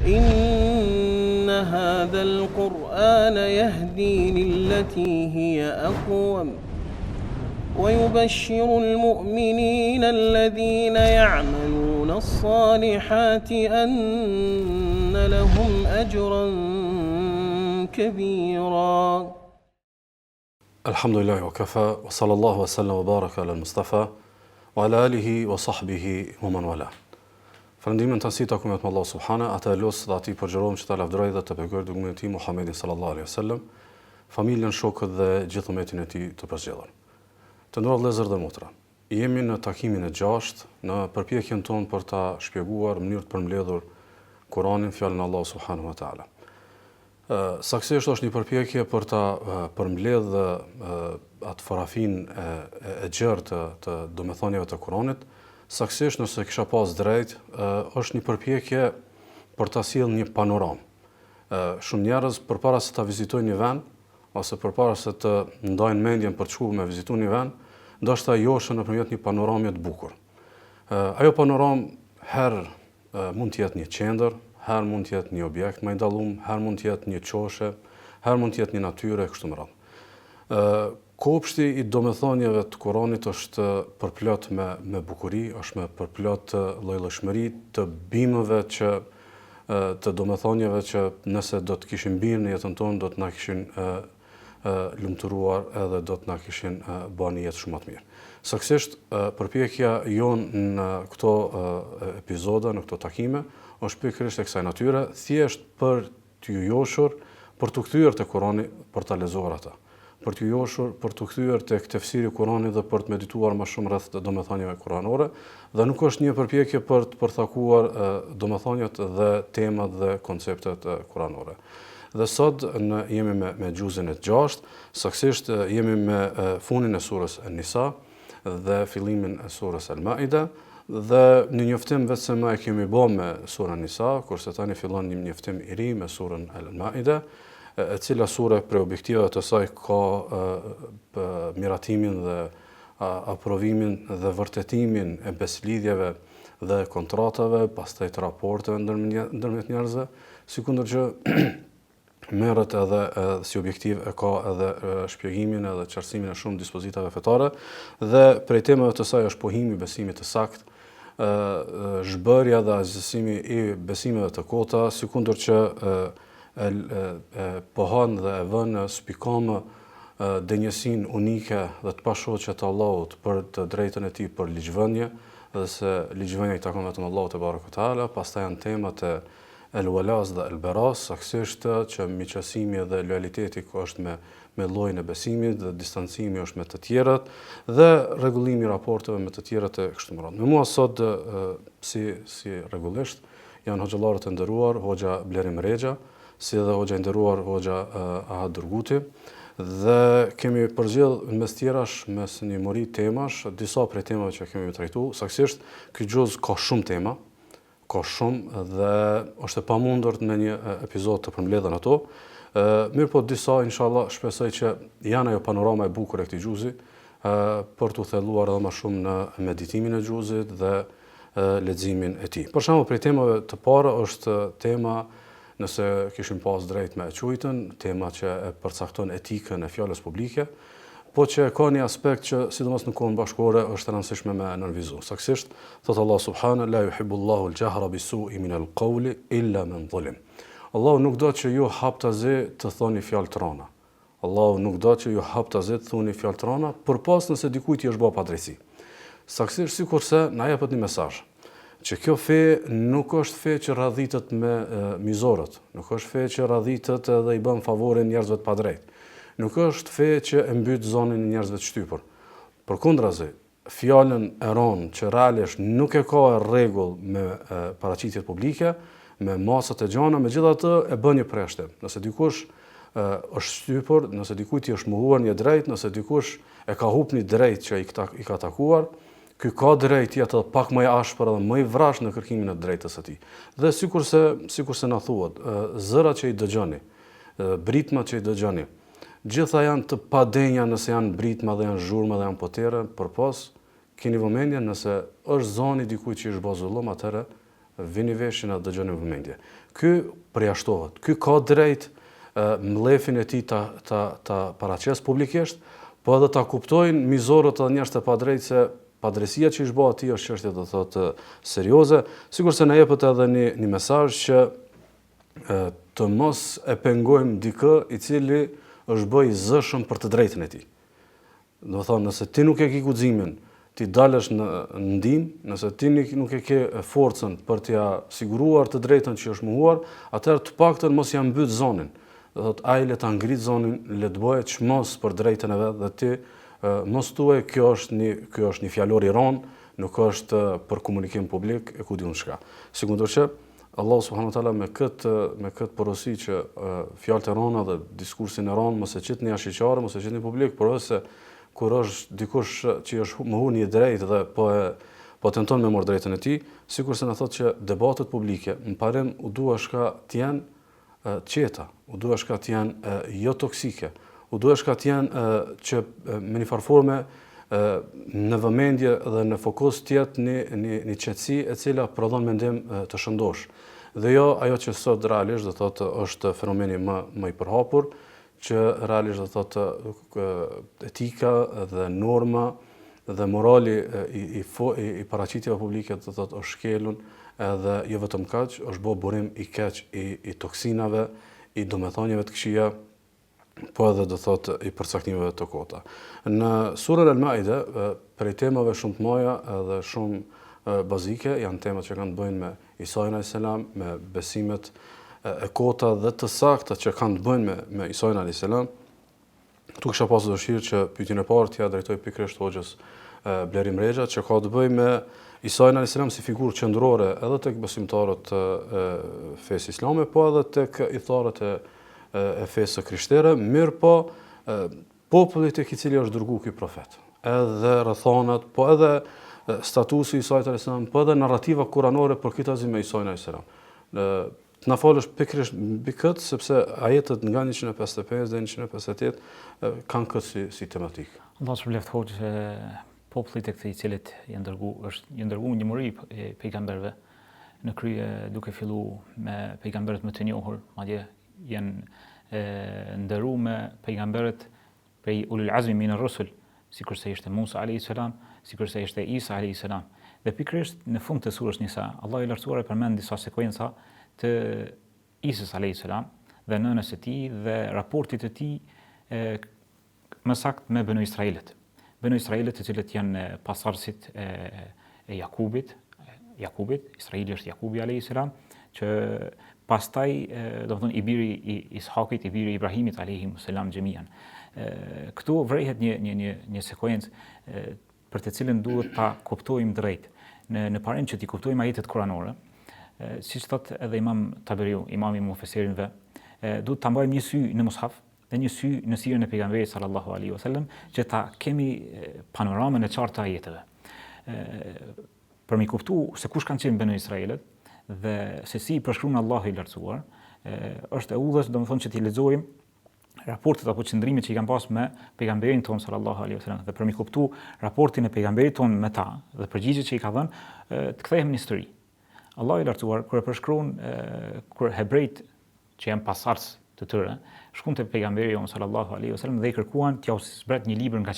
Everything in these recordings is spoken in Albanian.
إن هذا القرآن يهدي للتي هي أقوم ويبشر المؤمنين الذين يعملون الصالحات أن لهم أجرا كبيرا. الحمد لله وكفى وصلى الله وسلم وبارك على المصطفى وعلى آله وصحبه ومن والاه. Falënderimin të nësi taku me të Allah subhana, ata e losë dhe ati përgjërohem që ta lavdëroj dhe të përgjërë dërgumin e ti Muhammedin sallallahu alaihi wasallam, familjen, shokët dhe gjithë umetin e ti të përzgjedhur. Të nderuar vëllezër dhe motra, jemi në takimin e 6 në përpjekjen tonë për ta shpjeguar në mënyrë të përmbledhur Kur'anin, fjalën e Allahut subhanahu wa taala. Saktësisht është një përpjekje për ta përmbledhë atë farafin e gjerë të domethënieve të Kur'anit. Saktësisht nëse kisha pas drejt, është një përpjekje për ta sjellë një panoramë. Shumë njerëz përpara se ta vizitojnë një vend ose përpara se të ndajnë mendjen për të shkuar me vizitu një vend, ndoshta joshën nëpërmjet një panorame të bukur. Ajo panoramë herë mund të jetë një qendër, herë mund të jetë një objekt më i dallum, herë mund të jetë një qoshe, herë mund të jetë një natyrë kështu me radhë. Kopshti i domethënieve të Kuranit është përplot me bukuri, është me përplot llojshmëri të bimëve që të domethënieve që nëse do të kishin birë në jetën tonë do të na kishin lumturuar edhe do të na kishin bërë një jetë shumë më të mirë. Saktësisht përpjekja jonë në këto epizoda, në këto takime, është pikërisht e kësaj natyre, thjesht për t'ju joshur, për t'u kthyer te Kurani, për ta lexuar ata. Për t'ju joshur, për t'u kthyer tek tefsiri i Kuranit dhe për të medituar më shumë rreth domethënieve kuranore, dhe nuk është një përpjekje për të përthakuar domethëniet dhe temat dhe konceptet kuranore. Dhe sot jemi me gjuzin e 6, saktësisht jemi me funin e surës An-Nisa dhe fillimin e surës Al-Maida, dhe një njoftim vetëm e kemi bërë me surën Nisa, kurse tani fillon një njoftim i ri me surën Al-Maida, e cila sure për objektive të saj ka miratimin dhe aprovimin dhe vërtetimin e beslidhjeve dhe kontratave, pastaj të raporteve ndërmjet njerëzve, sikundër që merret edhe si objektiv e ka edhe shpjegimin edhe qartësimin e shumë dispozitave fetare, dhe prej temave të saj është pohimi besimit të saktë, zhbërja dhe agjësimi i besimeve të kota, sikundër që pohon dhe e vën spikame denjësinë unike dhe të pashoqe të Allahut për të drejtën e tij për ligjvënie, dhe se ligjvënia i takon vetëm Allahut te barekuhu teala. Pastaj janë temat e el-walas dhe el-baras, saktësisht që miqësimi dhe lojaliteti është me llojin e besimit dhe distancimi është me të tjerat dhe rregullimi i raporteve me të tjerat e kështu me radhë. Me mua sot si rregullisht janë hoxhallarët e nderuar, hoxha Blerim Rexha, si edhe hoxha i nderuar hoxha Ahad Durguti, dhe kemi përgjell mes tjerash, mes një mori temash, disa prej temave që kemi trajtuar. Saktësisht ky gjuz ka shumë tema, dhe është e pamundur me një epizod të përmbledhen ato. Mirë po disa, inshallah, shpresoj që janë ajo panorama e bukur e këtij gjuzi, për t'u thelluar edhe më shumë në meditimin e gjuzit dhe leximin e tij. Për shembull, prej temave të para është tema, nëse kishim pas drejt me e quajtën, tema që e përcakton etikën e fjalës publike, po që ka një aspekt që sidomos në kohën bashkëore është e rëndësishme me nënvizu. Saktësisht thot Allah subhanahu la yuhibbullahu al-jahra bis-su'i min al-qawli illa man zulim. Allahu nuk do që ju haptazi të thoni fjalë të rënda. Allahu nuk do që ju haptazi të thoni fjalë të rënda përpas nëse dikujt i është bërë padrejti. Saktësisht sikurse na jepet një mesazh që kjo fe nuk është fe që radhitet me mizorët, nuk është fe që radhitet dhe i bën favore njerëzve të padrejtë. Nuk është fe që e mbyt zonën e njerëzve të shtypur. Përkundrazi, fjalën e rënë që realisht nuk e ka rregull me paraqitjet publike, me masat e gjana, megjithatë e bën një preshtim. Nëse dikush është shtypur, nëse dikujt i është mohuar një drejt, nëse dikush e ka humbur një drejt që i ka takuar, ky ka drejt të jetë pak më i ashpër dhe më i vrash në kërkimin e drejtës së tij. Dhe sikurse na thuhet, zërat që i dëgjoni, britmat që i dëgjoni, gjitha janë të padenja nëse janë britma dhe janë zhurma dhe janë potere, përpos keni vëmendje nëse është zoni dikujt që është bërë zullum, atëherë vini veshin a dëgjoni vëmendje. Ky përjashtohet, ky ka drejt mllefin e tij ta paraqes publikisht, po edhe ta kuptojnë mizorët edhe njerëzit e padrejtë se padrejësia që i shbë atij është çështje do thotë serioze, sigurisht se na jepet edhe një mesazh që të mos e pengojmë dikë i cili është bë i zëshëm për të drejtën e tij. Do thonë, nëse ti nuk e ke guximin, ti dalësh në ndihmë, nëse ti nuk e ke forcën për t'ia siguruar të drejtën që është mohuar, atëherë të paktën mos ja mbyt zonin. Do thotë ai le ta ngrit zonin, le të bëhet çmos për drejtën e vet dhe ti mos thuaj kjo është një fjalor i rënd, nuk është për komunikim publik e ku diun çka. Sikundër që Allah subhanahu wa taala me këtë porosi që fjalët e rënda dhe diskursin e rënd mos e qitni jashtëqare, mos e qitni publik, por ose kur është dikush që është mohuar një drejtë dhe po tenton me marrë drejtën e tij, sikurse na thotë që debatet publike në parim u duashka të jenë qeta, u duashka të jenë jo toksike, u duashka të jenë që me një farë forme në vëmendje dhe në fokus të jetë një qetësi e cila prodhon mendim të shëndosh. Dhe jo ajo që sot realisht do thotë është fenomeni më i përhapur, që realisht do thotë etika dhe norma dhe morali i paraqitjeve publike do thotë është shkelur edhe jo vetëm kaq, është bërë burim i keq i toksinave, i domethënieve të këqija, po edhe do thotë i përcaktimeve të kota. Në surën Al-Maide, prej temave shumë të mëdha edhe shumë bazike janë temat që kanë të bëjnë me Isai'n a.s., me besimet e kota dhe të sakta që kanë të bëjnë me Isai'n a.s. Tu kisha pasur dëshirë që pyetjen e parë t'ia drejtoj pikërisht hoxhës Blerim Rexha, që ka të bëjë me Isai'n a.s. si figurë qendrore edhe tek besimtarët e fesë islame, po edhe tek itharët e fesë krishtere, mirë po popullit tek i cili është dërguar ky profet. Edhe rrethonat, po edhe statusi i Isait a.s., po edhe narrativa kuranore për këtë azim me Isai'n a.s. Të na falësh pikërisht mbi këtë, sepse ajetet nga 155 dhe 158 kanë këtë si tematikë. Allah shpëleft hoxhë popullit e këtij i cilit janë dërguar një muri e pejgamberëve në krye duke filluar me pejgamberët më të njohur, madje janë ndëruar me pejgamberët prej ulul azmi min ar-rusul, sikurse ishte Musa alayhis salam, sikurse ishte Isa alayhis salam. Dhe pikërisht në fund të surës Nisa, Allah i lartësuar e përmend disa sekuenca të Isës alayhis salam dhe nënës së tij dhe raportit të tij më saktë me Banu Israilit. Banu Israilit të cilët janë pasardhësit e Jakubit, Israili është Jakubi alayhis salam, që pastaj do të thonë i biri i Ishakit, i biri i Ibrahimit alayhis salam xhemian. Këtu vrehet një sekuencë për të cilën duhet ta kuptojmë drejt. Në parim që t'i kuptojmë ajetet kuranore, siç thotë edhe Imam Taberiu, imami i mufesirinëve, duhet ta mbajmë një sy në mushaf dhe një sy në sirën e pejgamberit sallallahu alaihi wasallam, që ta kemi panoramën e qartë të ajeteve. Për mi kuptu se kush kanë qenë Banu Israilit dhe se si i përshkruan Allahu i lartësuar, është e udhës domethënë që t'i lexojmë raportet apo qëndrimet që i kanë pas me pejgamberin ton sallallahu alaihi wasallam, dhe për mi kuptu raportin e pejgamberit ton me ta dhe përgjigjet që i ka dhënë, të kthehemi në histori. Allahu i lartësuar kur e përshkruan kur hebrejt që janë pasardhës të tyre shkuan te pejgamberi sallallahu alaihi wasallam dhe i kërkuan t'ia zbret një libër nga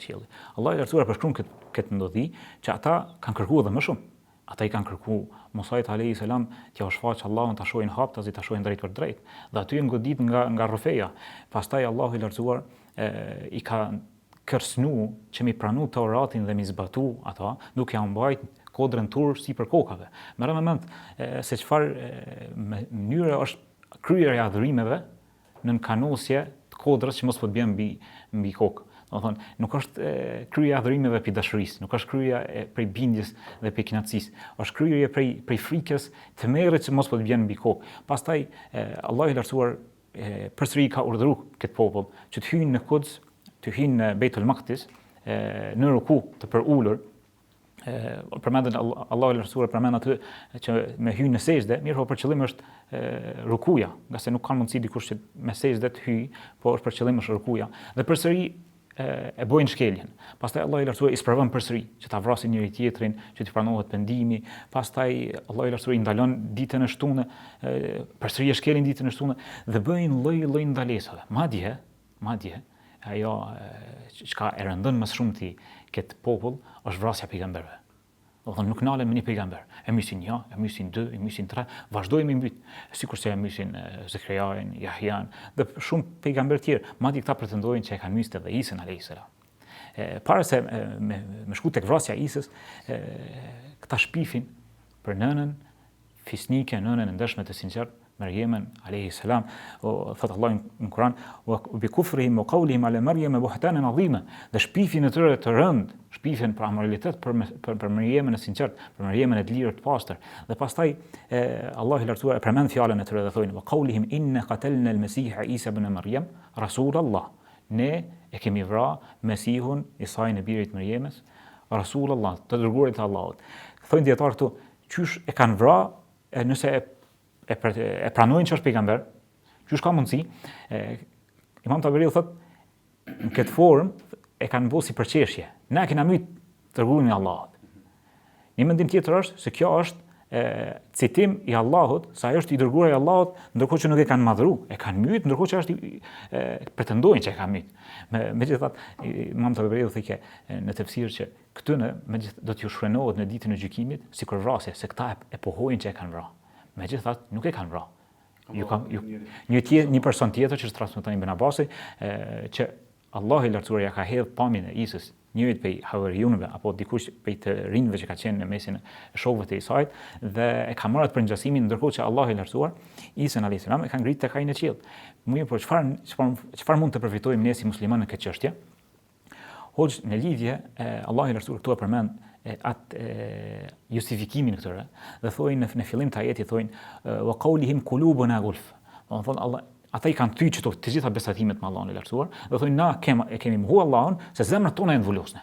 qielli. Allahu i lartësuar përshkruan këtë ndodhi që ata kanë kërkuar edhe më shumë. Ata i kanë kërkuar Musait alayhis salam t'ia shfaq Allahun ta shohin haptazi, ta shohin drejt për drejt. Dhe aty janë godit nga rrofeja. Pastaj Allahu i lartësuar i ka kërcënu që mi pranu Teuratin dhe mi zbatu ata, duke ia mbajtur kodrën tur sipër kokave. Merrem me mend se çfarë mënyre është kryerja e adhurimeve në kanosje të kodrës që mos po të bjen mbi kokë. Domethënë, nuk është kryerja e adhurimeve prej dashurisë, nuk është kryerja prej bindjes dhe prej kënaqësisë, është kryerja prej frikës të merret që mos po të bjen mbi kokë. Pastaj Allahu i lartësuar përsëri ka urdhëruar këtë popull që të hyjnë në Quds, të hyjnë në Beitul Maqdis në ruku të përulur. Përmendën Allahu i lartësuar përmend atë që me hyrë në sejdë, mirë, për qëllim është rukuja, nga se nuk ka mundësi dikush që me sejdë të hyjë, po është për qëllim është rukuja. Dhe përsëri e bojnë shkeljen. Pastaj Allah i lartësuar i sprovon përsëri që ta vrasin njëri tjetrin, që t'i pranohet pendimi. Pastaj Allah i lartësuar i ndalon ditën e shtunë, përsëri e shkelin ditën e shtunë dhe bëjnë lloj ndalesave. Madje ajo çka e rëndon më shumë ti këtë popull është vrasja e pejgamberëve. Do thonë nuk nalen me një pejgamber. E mysin një, e mysin dy, e mysin tre, vazhdojnë me mbyt. Sikurse e mysin Zekrijain, Jahjan dhe shumë pejgamber tjerë. Madje këta pretendojnë që e kanë myst edhe Isën alayhis salam. Para se me shku tek vrasja e Isës, këta shpifin për nënën fisnike, nënën e ndershme të sinqert, Maryemen alayhis salam, thot Allah në Kur'an, wa bi kufrihim wa qawlihim ala Maryam buhtanan azima. Dhe shpifin e tyre të rënd, shpifin për amoralitet për Maryemen e sinqert, për Maryemen e lirë të pastër. Dhe pastaj Allah i lartësuar e përmend fjalën e tyre dhe thonë wa qawlihim inna qatalna al-Masih Isa ibn Maryam rasulullah. Ne e kemi vrarë Mesihun, Isajin e birit Maryemes, rasulullah, të dërguarit të Allahut. Thonë dietar këtu, qysh e kanë vrarë nëse e pranojnë që është pejgamber, qysh ka mundësi, Imam Taberiu thot, në këtë formë e kanë bërë si përqeshje. Ne kena myt dërguarin e Allahut. Një mendim tjetër është se kjo është citim i Allahut, sa ajo është i dërguar i Allahut, ndërkohë që nuk e kanë madhru, e kanë myt, ndërkohë që është pretendojnë që e kanë myt. Megjithatë, Imam Taberiu thikë në tefsir që këtyne do t'ju shfrenohet në ditën e gjykimit sikur vrasje, se këta e pohojnë që e kanë vrarë. Megjithatë nuk e kanë vrarë. Një person tjetër që transmeton Ibn Abbasi që Allahu i lartësuar ja ka hedhur pamjen e Isës, njërit prej havarionëve apo dikush prej të rinjve që ka qenë në mesin e shokëve të Isait dhe e ka marrë për ngjasimin ndërkohë që Allahu i lartësuar Isën alayhis salam e ka ngritë tek ai në qiell. Mirë, por çfarë mund të përfitojmë ne si muslimanë në këtë çështje? Hoxh në lidhje Allahu i lartësuar këtu e përmend atë justifikimin këtyre dhe thojnë në fillim të ajetit thojnë wa qawlihim qulubuna gulf. Do të thonë Allah ata i kanë thyë çdo të gjitha besatimet me Allahun e lartësuar dhe thojnë na kemi mohu Allahun se zemrat tona janë vulosne.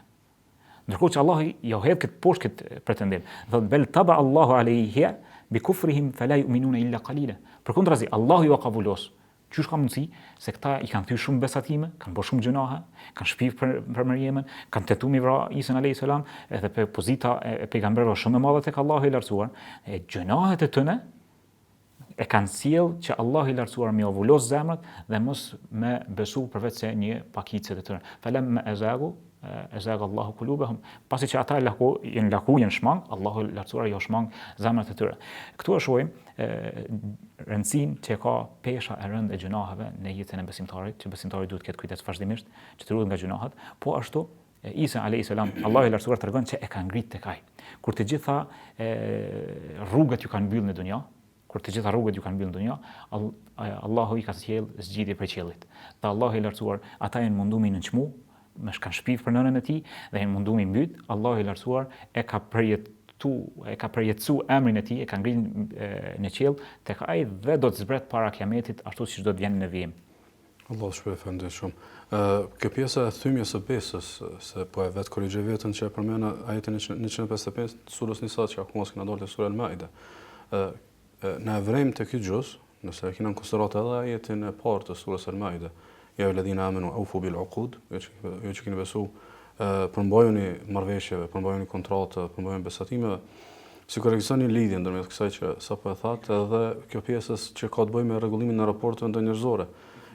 Ndërkohë që Allah ja hedh këtë poshtë këtë pretendim. Thotë bel taba Allahu alayhi bi kufrihim fala yu'minuna illa qalila. Përkundrazi Allahu ju ka vulos. Qysh ka mundësi se këta i kanë thyer shumë besatime, kanë bërë shumë gjunahe, kanë shpif për Maryemen, kanë tentuar mi vrarë Isën alayhis salam, edhe për pozita e pejgamberëve shumë e madhe tek Allahu i lartësuar, e gjunahet e tyre e kanë sjell që Allahu i lartësuar më ovulos zemrat dhe mos me besu përveç se një pakicë të tyre. Falam azagu azaga Allahu qulubahum. Pasi që ata janë shmang, Allahu i lartësuar jo shmang zemrat e tyre. Këtu e shohim rëndësinë që ka pesha e rëndë e gjunaheve në jetën e besimtarit, që besimtari duhet të ketë kujdes vazhdimisht që të ruhet nga gjunahet, po ashtu Isa alayhis salam, Allahu i lartësuar tregon që e ka ngritë tek ai. Kur të gjitha rrugët ju kanë mbyllë në dunja, Allahu i ka sjell zgjidhje për qiellit. Dhe Allahu i lartësuar ata janë munduar në çmu, më shkan shpif për nënën e tij dhe janë munduar mbyt, Allahu i lartësuar e ka përjetësu emrin e tij, e ka ngritur në qiell tek ai dhe do të zbret para kiametit ashtu siç do të vjen në vijim. Allah shpëfëndë shumë. Kjo pjesa e thymjes së besës, se po e vetë korrigjoj veten që e përmend ajetin 155 të surës Nisa që akoma s'kena dalë te sura Al-Maida. Në evrejm të këtë gjus, nëse e kina në konsiderat edhe ajetin e parë të surës Al-Maida, ja alladhina amanu awfu bil uqud, jo që keni besu, përmbajuni marrëveshjeve, përmbajuni kontratë, përmbajuni besatimeve, si korreksioni lidhje ndërmjet kësaj që sapo e thatë, edhe kjo pjesës që ka të bëjë me rregullimin e raporteve ndërnjerëzore,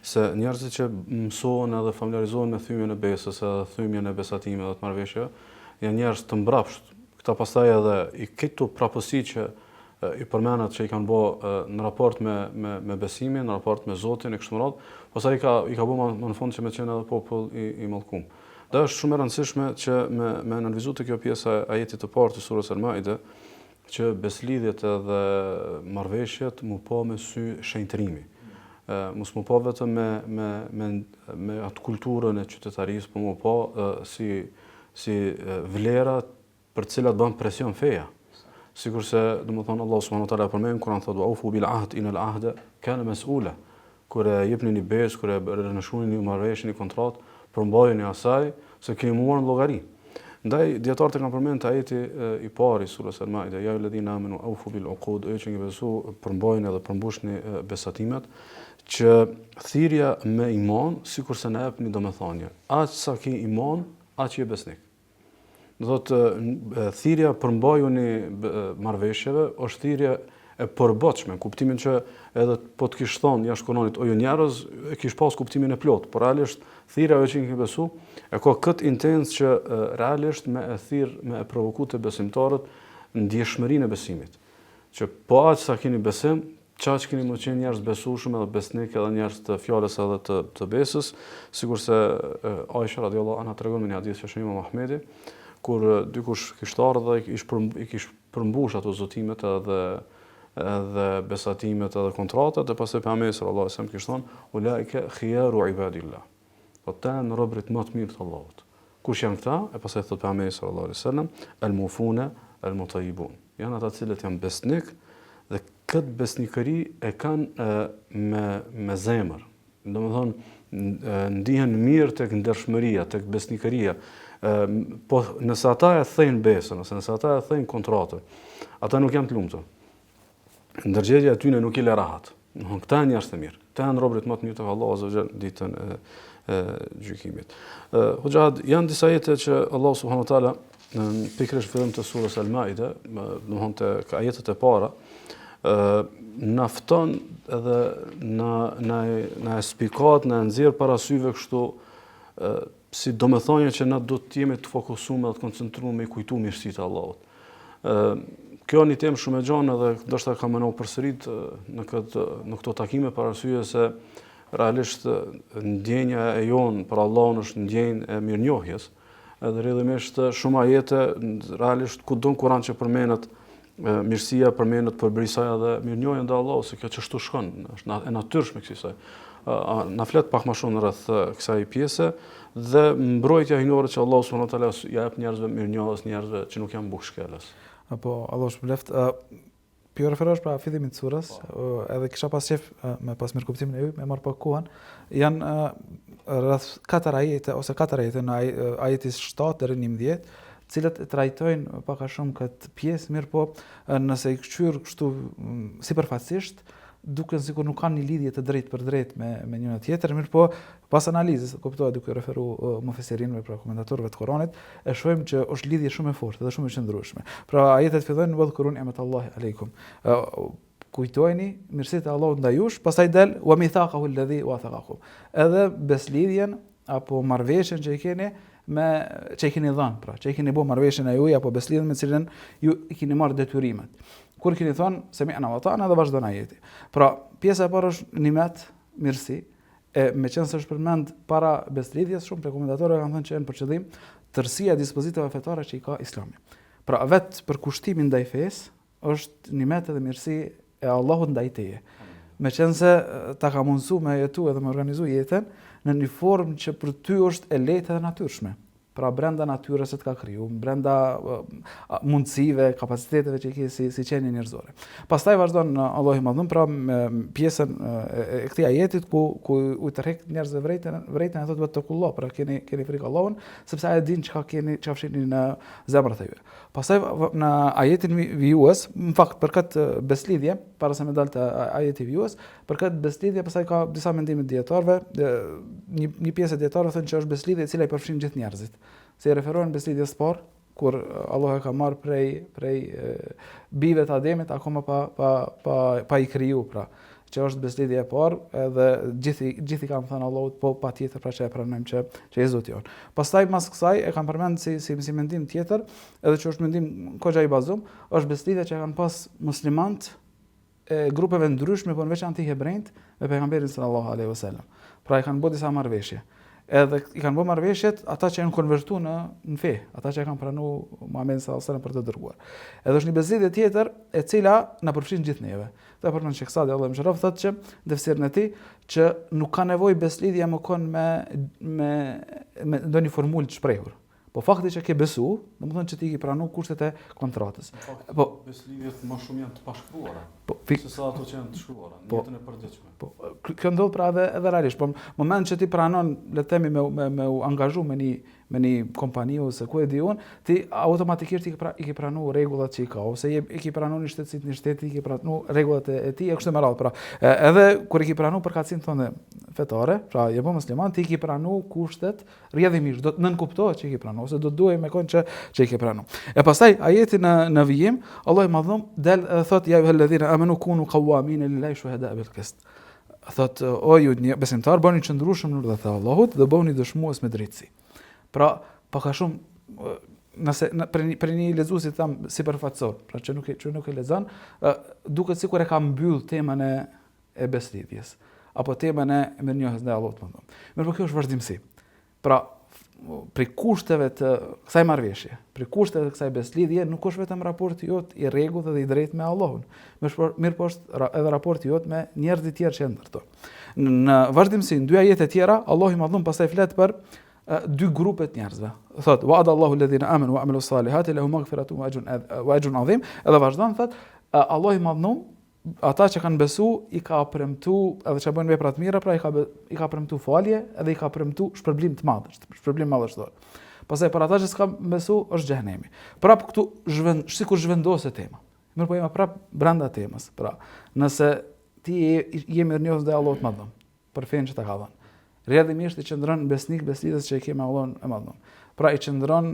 se njerëzit që mësohen edhe familiarizohen me thymjen e besës, edhe thymjen e besatimeve dhe të marrëveshjeve, janë njerëz të mbrapsht. Këta pastaj edhe i këtu prapësi që i përmenat që i kanë bërë në raport me besimin, në raport me Zotin e kështu me radhë, pastaj i ka bërë më në fund që me qenë edhe popull i mallkum. Dhe është shumë e rëndësishme që me nënvizu të kjo pjesa e ajetit të parë të surës Al-Maide, që beslidhjet edhe marrëveshjet mu po me sy shenjtërimi. Mos mu po vetëm me atë kulturën e qytetarisë, po mu po si vlera për cilat bën presion feja. Sikurse, domethënë Allah subhanahu wa taala përmend Kur'an thotë aufu bil ahd inal ahda kana mas'ula. Kur e jepni një besë, kur e rënëshuni një marrëveshje, një kontratë, përmbajeni asaj se keni muar në llogari. Ndaj dietarët e kanë përmend ajeti i parë i surës Al-Maida, ya ayyuhalladhina amanu awfu bil uqud, që ngi besu përmbajnë edhe përmbushni besatimet, që thirrja me iman sikurse na jepni domethënie. Aq sa ke iman, aq je besnik. Do thotë thirrja përmbajuni marrëveshjeve është thirrje e përbotshme, kuptimin që edhe po të kish thonë jashtë Kuranit o ju njerëz, e kish pas kuptimin e plot, por realisht thirrja që ke besu e ka kët intens që realisht me e thirr, me e provoku të besimtarët ndjeshmërinë e besimit. Që po aq sa keni besim, çaq keni më qenë njerëz besueshëm edhe besnik edhe njerëz të fjalës edhe të besës, sikurse Aisha radhiyallahu anha tregon në një hadith që shënoi Imam Ahmedi, kur dikush kishte ardhur dhe i kish përmbush ato zotimet edhe besatimet edhe kontratat, dhe pastaj pejgamberi sallallahu alajhi wasallam kishte thonë ulaika khiyaru ibadillah. Po ta në robërit më të mirë të Allahut. Kush janë këta? E pastaj thot pejgamberi sallallahu alajhi wasallam al-mufuna al-mutayyibun. Janë ata të cilët janë besnik dhe këtë besnikëri e kanë me zemër. Domethënë ndihen mirë tek ndershmëria, tek besnikëria. Po nëse ata e thënë besën, ose nëse ata e thënë kontratën, ata nuk janë të lumtur. Ndërgjegja e tyre nuk i lë rahat. Këta janë njerëz të mirë. Këta janë robërit më të mirë të Allahut azza wa jall ditën e gjykimit. Hoxha, janë disa ajete që Allah subhanahu wa taala në pikërisht fillim të surës Al-Maida, domthonë te ajetet e para, na fton edhe na spikat, na nxjerr para syve kështu si domethënia që na do të jemi të fokusuar dhe të koncentruar me kujtu mirësitë e Allahut. Kjo një temë shumë e gjanë edhe ndoshta kam mënuar përsërit në këto takime për arsye se realisht ndjenja e jonë për Allahun është ndjenjë e mirënjohjes. Edhe rrjedhimisht shumë ajete realisht kudo në Kur'an që përmendet mirësia, përmendet përbërësia dhe mirënjohja ndaj Allahut, se kjo çështu shkon, është e natyrshme kësaj. Na flet pak më shumë rreth kësaj pjese dhe mbrojtja hyjnore që Allahu subhanahu wa taala ja jep njerëzve mirënjohës, njerëzve që nuk janë bukshkelës. Apo Allah shpëleft. Pjo referosh pra fillimit të surës, edhe kisha pas qef me pas mirë kuptimin e ju, me marrë pak kohën, janë rreth 4 ajete në ajetis 7 deri në 11, cilët trajtojnë pak a shumë këtë pjesë, mirë po nëse i këshyr kështu sipërfaqësisht, duken sikur nuk kanë një lidhje të drejtë për drejtë me njëra tjetër, mirë po pas analizës, kuptohet duke referu mufesirinëve pra komentatorëve të Kuranit, e shohim që është lidhje shumë e fortë dhe shumë e qëndrueshme. Pra ajetet fillojnë wadhkurun ni'matallahi aleikum. Kujtojeni mirësitë e Allahut ndaj jush, pastaj del wa mithaqahu alladhi wathaqakum. Edhe beslidhjen apo marrëveshjen që i keni që i keni dhënë, pra që i keni bërë marrëveshjen e juaj apo beslidhjen me cilën ju i keni marrë detyrimet. Kur keni thonë semi'na wa ata'na dhe vazhdon ajeti. Pra pjesa e parë është nimet, mirësi, me qenë se është përmend para beslidhjes, shumë prej komentatorëve kanë thënë që janë për qëllim tërësia e dispozitave fetare që i ka Islami. Pra vetë për kushtimin ndaj fesë është nimet dhe mirësi e Allahut ndaj teje. Me qenë se ta ka mundësu me jetu edhe me organizu jetën në një formë që për ty është e lehtë dhe natyrshme. Pra brenda natyrës që të ka kriju, brenda mundësive, kapaciteteve që i ke si qenie njerëzore. Pastaj vazhdon Allahu i Madhëm pra pjesën e këtij ajetit ku u tërheq njerëzve vërejtën e thotë vettaqullah, pra keni frikë Allahun, sepse ai e din çka fshihni në zemrat e juve. Pastaj në ajetin vijues, në fakt për këtë beslidhje, para se me dalë te ajeti vijues, për këtë beslidhje pastaj ka disa mendime dietarëve, një pjesë e dietarëve thonë që është beslidhje e cila i përfshin gjithë njerëzit. Se i referohen beslidhjes së parë, kur Allah e ka marrë prej bijve të Ademit akoma pa i kriju, pra, që është beslidhja e parë, edhe gjithi kanë thënë Allahut, po patjetër pra që e pranojmë që je Zoti jon. Pastaj mas kësaj e kanë përmend si mendim tjetër, edhe që është mendim goxha i bazum, është beslidhja që kanë pas muslimanët e grupeve ndryshme, por në veçantë hebrejt me pejgamberin sallallahu alaihi wasallam. Pra i kanë bërë disa marrëveshje. Edhe i kanë bërë marrëveshjet ata që janë konvertuar në fe, ata që kanë pranuar Muhamedit sallallahu alaihi wasallam për të dërguar. Edhe është një beslidhje tjetër e cila na përfshin gjithë neve. Dhe përmend Sheikh Sadi Allahu mëshirov thotë që tefsirin e tij që nuk ka nevojë beslidhja më kon me ndonjë formulë të shprehur. Po fakti që ke besu, domethënë që ti i pranu kushtet e kontratës. Po beslidhjet më shumë janë të pashkruara. Po se sa ato që janë të shkruara, në jetën e përditshme. Po, kjo ndodh pra edhe realisht, po moment që ti pranon, le të themi me u angazhu me një kompani ose ku e di unë, ti automatikisht i ke pranu rregullat që i ka, ose i ke pranu një shtetësit një shteti, i ke pranu rregullat e tij e kështu me radhë. Pra, edhe kur i ke pranu përkatësinë tonë fetare, pra je po musliman, ti i ke pranu kushtet rrjedhimisht, do të nënkuptohet që i ke pranu, ose do duhet me konë që i ke pranu. E pastaj ajeti në vijim, Allah i madhum del edhe thot ja ayyuhalladhina amanu kunu qawwamina lillahi shuhada bil qist. Thot o ju besimtar, bëni qëndrueshëm në rrugën e Allahut dhe bëni dëshmues me drejtësi. Pra, pak a shumë nëse për një lexuesi tham sipërfaqësor, pra që nuk e lexon, duket sikur e ka mbyll temën e beslidhjes apo temën e mirënjohjes ndaj Allahut më thonë. Mirë, kjo është vazhdimsi. Pra, për kushteve të kësaj marrëveshje, për kushteve të kësaj beslidhje, nuk është vetëm raporti jot i rregullt dhe i drejtë me Allahun, mirë po është edhe raporti jot me njerëzit tjerë që ndërto. Në vazhdimsi, në dy ajete tjera, Allahu i madhum pastaj flet për dy grupe të njerëzve. Thot: "Wa'ada Allahu alladhina amanu wa 'amilu s-salihati lahum maghfiratun wa ajrun 'azim." Edhe vazhdon thot, Allahu i madhum ata që kanë besu i ka premtu edhe që bëjnë vepra të mira, pra i ka premtu falje edhe i ka premtu shpërblim të madh, shpërblim madhështor. Pastaj për ata që s'kan besu është xhehenemi. Prap këtu sikur zhvendoset tema. Mirë po jemi prap brenda temës. Pra, nëse ti je mirënjohës ndaj Allahut Madhëm, për fenë që ta ka dhënë, rrjedhimisht i qëndron besnik beslidhës që i ke me Allahun e Madhëm. Pra i qëndron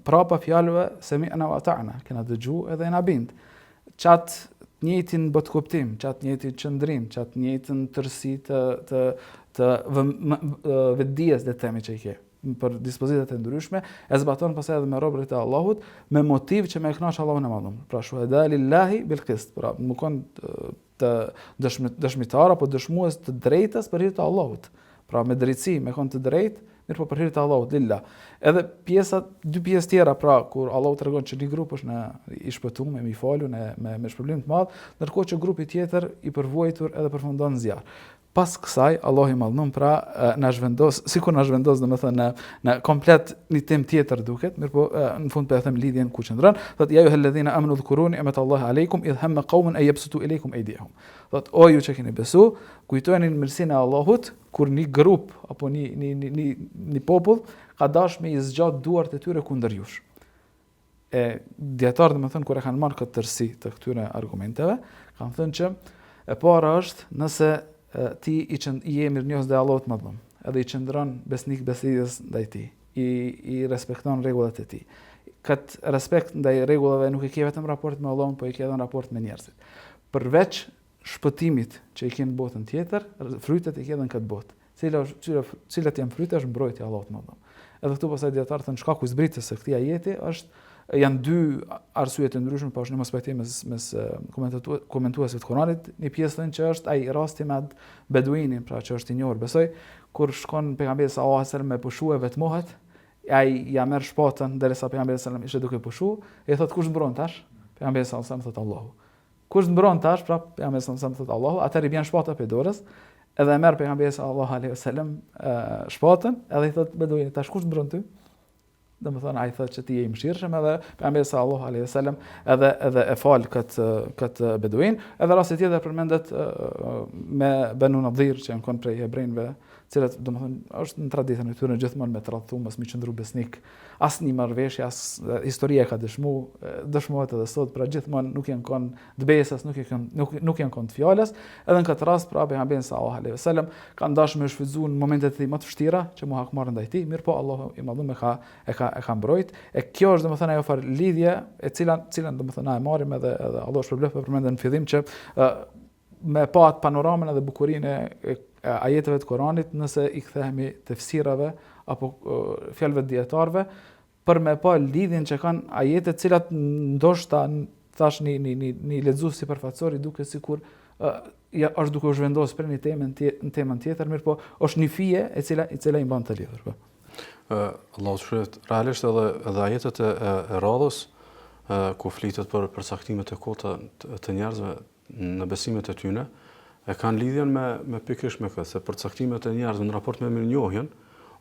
prapa fjalëve semi'na wa ata'na, kena dëgju edhe na bind. Çat njëjtin botkuptim, qatë njëjtin qëndrim, qatë njëjtin tërsi të vetdijes dhe temi që i ke për dispozitat e ndryshme, e zbaton pastaj edhe me robërit e Allahut, me motiv që me kënaq Allahun e Madhëm. Pra shuhada lillahi bil qist, pra më kon të dëshmitar apo dëshmues të drejtës për hir të Allahut. Pra me drejtësi, me kon të drejtë, mirë po për hir të Allahut, lillah. Edhe dy pjesë tjera, pra kur Allahu tregon që një grup është i shpëtuar, i falur me shpërblim të madh, ndërkohë që grupi tjetër i përvojtur edhe përfundon në zjarr. Pas kësaj, Allahu i Madhëm pra na zhvendos, sikur na zhvendos domethënë në komplet një temë tjetër duket, mirë po në fund po e them lidhjen ku qëndron, thotë ja ayyuhalladhina amanu dhkuruni ni'matallahi alaykum idh hamma qaumun an yabsutu ilaykum aydihum. Thotë o ju që keni besu, kujtojeni mirësinë e Allahut kur një grup apo një popull ka dashur me i zgjat duart e tyre kundër jush. Dietarët domethënë kur e kanë marrë këtë tërsi të këtyre argumenteve, kanë thënë që e para është nëse ti i je mirënjohës ndaj Allahut Madhëm, edhe i qëndron besnik beslidhjes ndaj tij, i respekton rregullat e tij. Këtë respekt ndaj rregullave nuk i ke vetëm raport me Allahun, po i ke edhe raport me njerëzit. Përveç shpëtimit që i ke në botën tjetër, frytet i ke edhe në këtë botë. Cilat janë frytet është mbrojtja e Allahut Madhëm. Edhe këtu pastaj dietarët thënë shkaku i zbritjes së këtij ajeti janë dy arsye të ndryshme, po është një mospajtim mes komentuesve të Kuranit. Një pjesë thënë që është ai rasti me beduinin, pra që është i njohur, besoj, kur shkon pejgamberi sallallahu alajhi wasallam me pushu e vetmohet, ai ja merr shpatën derisa pejgamberi sallallahu alajhi wasallam ishte duke pushu, e thot kush mbron tash? Pejgamberi sallallahu alajhi wasallam thot Allahu. Kush mbron tash? Pra pejgamberi sallallahu alajhi wasallam thot Allahu, atëherë i vjen shpata pe dorës, edhe merr pejgamberi sallallahu alajhi wasallam shpatën, edhe i thot beduinit tash kush mbron ty? Domethënë ai thotë që ti je i mëshirshëm, edhe pejgamberi sallallahu alaihi wasallam edhe e fal këtë beduin. Edhe rasti tjetër përmendet me Banu Nadhir që janë prej hebrejve, cilët domethënë është në traditën e tyre gjithmonë me tradhtu mos mi qëndru besnik, asnjë marrëveshje, as historia ka dëshmohet edhe sot, pra gjithmonë nuk janë kon të besës, nuk janë kon të fjalës. Edhe në këtë rast pra pejgamberi sallallahu alaihi wasallam kanë dashur me shfrytzuar në momentet e më të vështira që mu hakmarrën ndaj tij, mirë po Allahu i Madhëm e ka mbrojt. E kjo është domethënë ajo farë lidhje e cilën domethënë na e marrim edhe Allahu shpërblet për përmendën në fillim që me pa atë panoramën edhe bukurinë e ajeteve të Kuranit, nëse i kthehemi tefsirave apo fjalëve të dietarëve, për me pa lidhjen që kanë ajetet, cilat ndoshta thash një lexues sipërfaqësor i duket sikur është duke u zhvendosur për një temën tjetër, mirë po është një fije e cila i mban të lidhur. Allahu shpërblet realisht edhe ajetet e radhës ku flitet për përcaktimet e kota të njerëzve në besimet e tyre, e kanë lidhjen me pikërisht me këtë, se përcaktimet e njerëzve në raport me mirënjohjen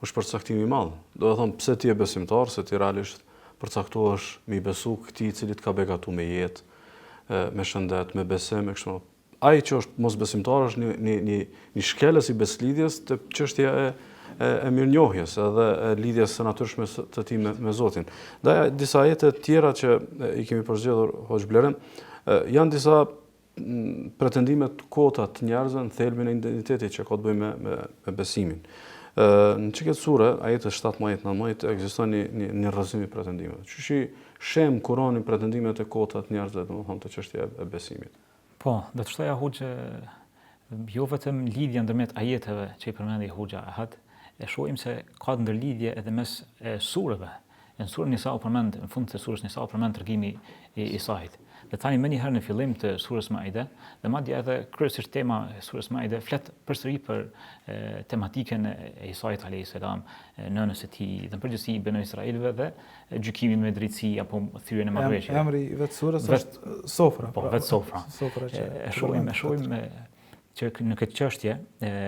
është përcaktim i madh. Do të thonë pse ti je besimtar, se ti realisht përcaktohesh me besu këtij i cili të ka begatuar me jetë, me shëndet, me besim, me kështu. Ai që është mosbesimtar është një shkelës i beslidhjes të çështja e mirënjohjes edhe e lidhjes së natyrshme të tij me Zotin. Dhe disa ajete tjera që i kemi përzgjedhur Hoxh Blerën, janë disa pretendime të kota të njerëzve në thelbin e identitetit që ka të bëjë me besimin. Në çka sure, ajete 17-19 ekziston një rrëzim i pretendimeve. Çuçi shem Kurani pretendimet e kota të njerëzve, domethënë të çështja e besimit. Po, do të shtoja Hoxhë jo vetëm lidhja ndërmjet ajeteve që i përmendi Hoxha Ahad, e shohim se ka ndërlidhje edhe mes sureve. Në surën Nisa u përmend, në fund të surës Nisa u përmend tregimi i Isait. Dhe tani më një herë në fillim të surës Maide, dhe madje edhe kryesisht tema e surës Maide flet përsëri për tematikën e Isait alayhis salam, nënës së tij, dhe përgjithësi Beno Israilëve dhe gjykimin me drejtësi apo thyrjen e marrëveshjeve. Emri i vetë surës është Sofra. Po, vetë Sofra. Sofra që e shohim që në këtë çështje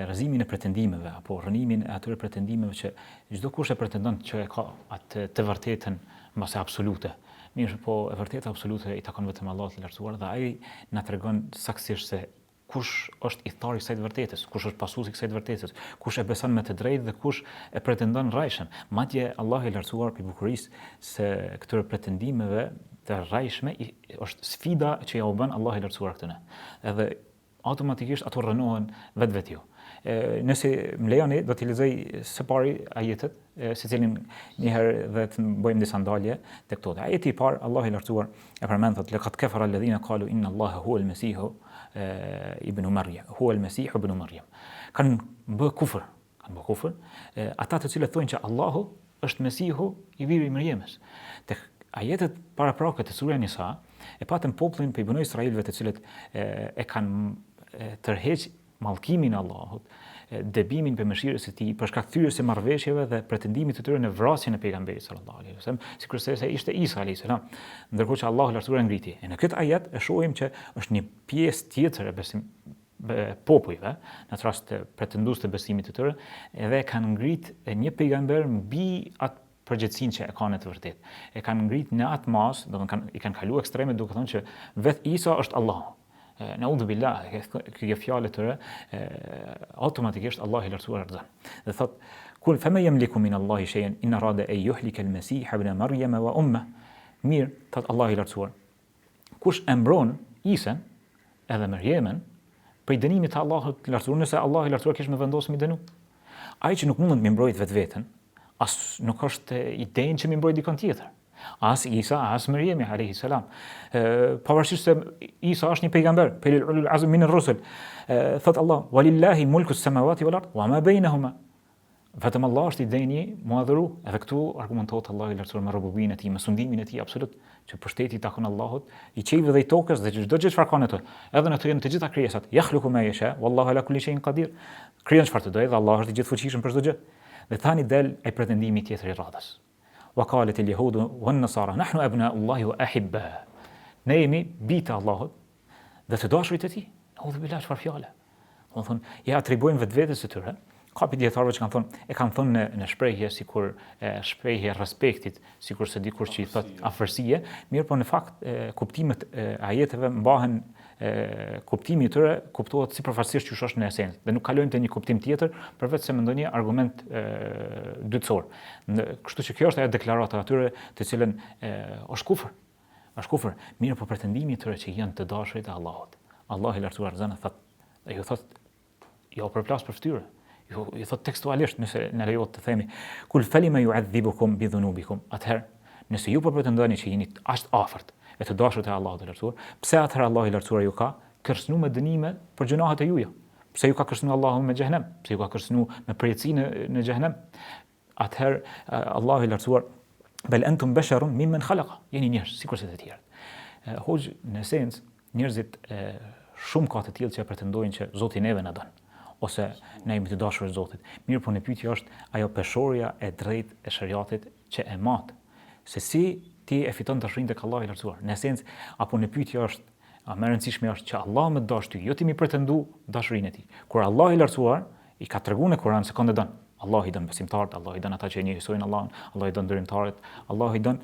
rrëzimin e pretendimeve apo rënimin e atyre pretendimeve që çdo kush e pretendon që e ka atë të vërtetën mbase absolute. Mirë, po e vërteta absolute i takon vetëm Allahut të lartësuar dhe ai na tregon saktësisht se kush është i thari i kësaj të vërtetës, kush është pasuesi i kësaj të vërtetës, kush e beson me të drejtë dhe kush e pretendon rrajshëm. Madje Allahu i lartësuar për bukurisë se këtyre pretendimeve të rrajshme është sfida që ja u bën Allahu i lartësuar këtë. Edhe automatikisht ato rënohen vetë. Nëse më lejoni, do t'i lexoj së pari ajetet, secilin një herë dhe të bëjmë disa ndalje tek këto. Ajeti i parë, Allahu i lartësuar e përmend thotë laqad kafara alladhina qalu inna Allaha huwa al-Masih ibn Maryam, huwa al-Masih ibn Maryam. Kan bë kufër, ata të cilët thonë që Allahu është Mesihu i biri i Maryamës. Tek ajetet paraprakët të surës Nisa e patëm popullin prej Beno Israilëve të cilët e kanë tërheq mallkimin e Allahut, debimin për mëshirës së tij, për shkak thyrjes së marrëveshjeve dhe pretendimit të tyre në vrasjen e pejgamberit sallallahu alaihi wasallam, sikurse se ishte Isa alayhis salam, ndërkohë që Allahu lartësuar ngriti. Në këtë ajet e shohim që është një pjesë tjetër e popujve, në atë rast pretendues të besimit të tyre, edhe kanë ngrit një pejgamber mbi atë përgjithësinë që e kanë të vërtetë. E kanë ngrit në atë mas, i kanë kaluar ekstreme duke thënë që vetë Isa është Allahu. Naudhu billah, kjo fjalë të automatikisht Allah i lartësuar ardhën. Dhe thot, kul fama yamliku min Allahi shay'an in arada an yuhlika al-Masih ibn Maryam wa ummah. Mirë, thot Allah i lartësuar. Kush e mbron Isën edhe Maryemen prej dënimit të Allahut të lartësuar, nëse Allah i lartësuar kishte më vendosur mi dënu. Ai që nuk mund të më mbrojë vetveten, as nuk është idenë që më mbrojë dikon tjetër. As Isa, as Maryami alayhi salam. Pavarësisht se Isa është një pejgamber, pelil ulul azm min ar-rusul. Thot Allah, walillahi mulku as-samawati wal ard wa ma bainahuma. Vetëm Allah është i dëni mu adhuru, edhe këtu argumentohet Allah i lartësuar me rububinë e tij, me sundimin e tij absolut, që pushteti i takon Allahut, i qiellit dhe i tokës dhe çdo gjë çfarë ka në to. Edhe në to janë të gjitha krijesat. Yakhluqu ma yasha, wallahu ala kulli shay'in qadir. Krijon çfarë të dojë dhe Allah është i gjithfuqishëm për çdo gjë. Dhe tani del ai pretendimi tjetër i radhës. وقالت اليهود والنصارى نحن أبناء الله وأحباء. Ne jemi bita Allahut dhe të dashurit e tij. Naudhu billah, çfarë fjale. Do thonë, ja atribuojmë vetvetes së tyre. Ka pediatarëve që kanë thonë në shprehje sikur shprehje respektit, sikur se dikur që i thot afërsie, mirë po në fakt kuptimet e ajeteve mbahen kuptimi i tyre kuptohet sipërfaqësisht çu është në esencë dhe nuk kalojmë te një kuptim tjetër përveç se me ndonjë argument dytësor. Kështu që kjo është ajo deklarata atyre të cilën është kufër. Është kufër. Mirë po pretendimi i tyre që janë të dashurit e Allahut. Allah i lartësuar zana thot, ju thot jo përplas për fytyrë. Ju thot tekstualisht nëse në lejohet të themi kul falima yu'adhibukum bi dhunubikum. Atëherë nëse ju po pretendoni që jeni aq afërt e të dashur te Allahu i lartësuar, pse atëherë Allahu i lartësuar ju ka kërcënuar me dënime për gjunahet e juaja? Pse ju ka kërcënuar Allahu me xhenem? Pse ju ka kërcënuar me përjetësinë në xhenem? Atëherë Allahu i lartësuar bel antum basharun mimman khalaqa. Jeni njerëz sikur se të tjerët. Hoxh në esencë njerëzit shumë ka të tillë që pretendojnë që Zoti neve na don ose ne jemi të dashur të Zotit. Mirë po në pyetje është ajo peshorja e drejtë e shariatit që e mat. Se si ti e fiton dashurinë tek Allahu i lartësuar. Në esencë apo në pyetje është më e rëndësishme është që Allah më dash ty, jo ti më pretendu dashurinë e tij. Kur Allah i lartësuar i ka treguar në Kur'an se kënd e don. Allah i don besimtarët, Allah i don ata që e njohin Allahun, Allah i don dërimtarët, Allah i don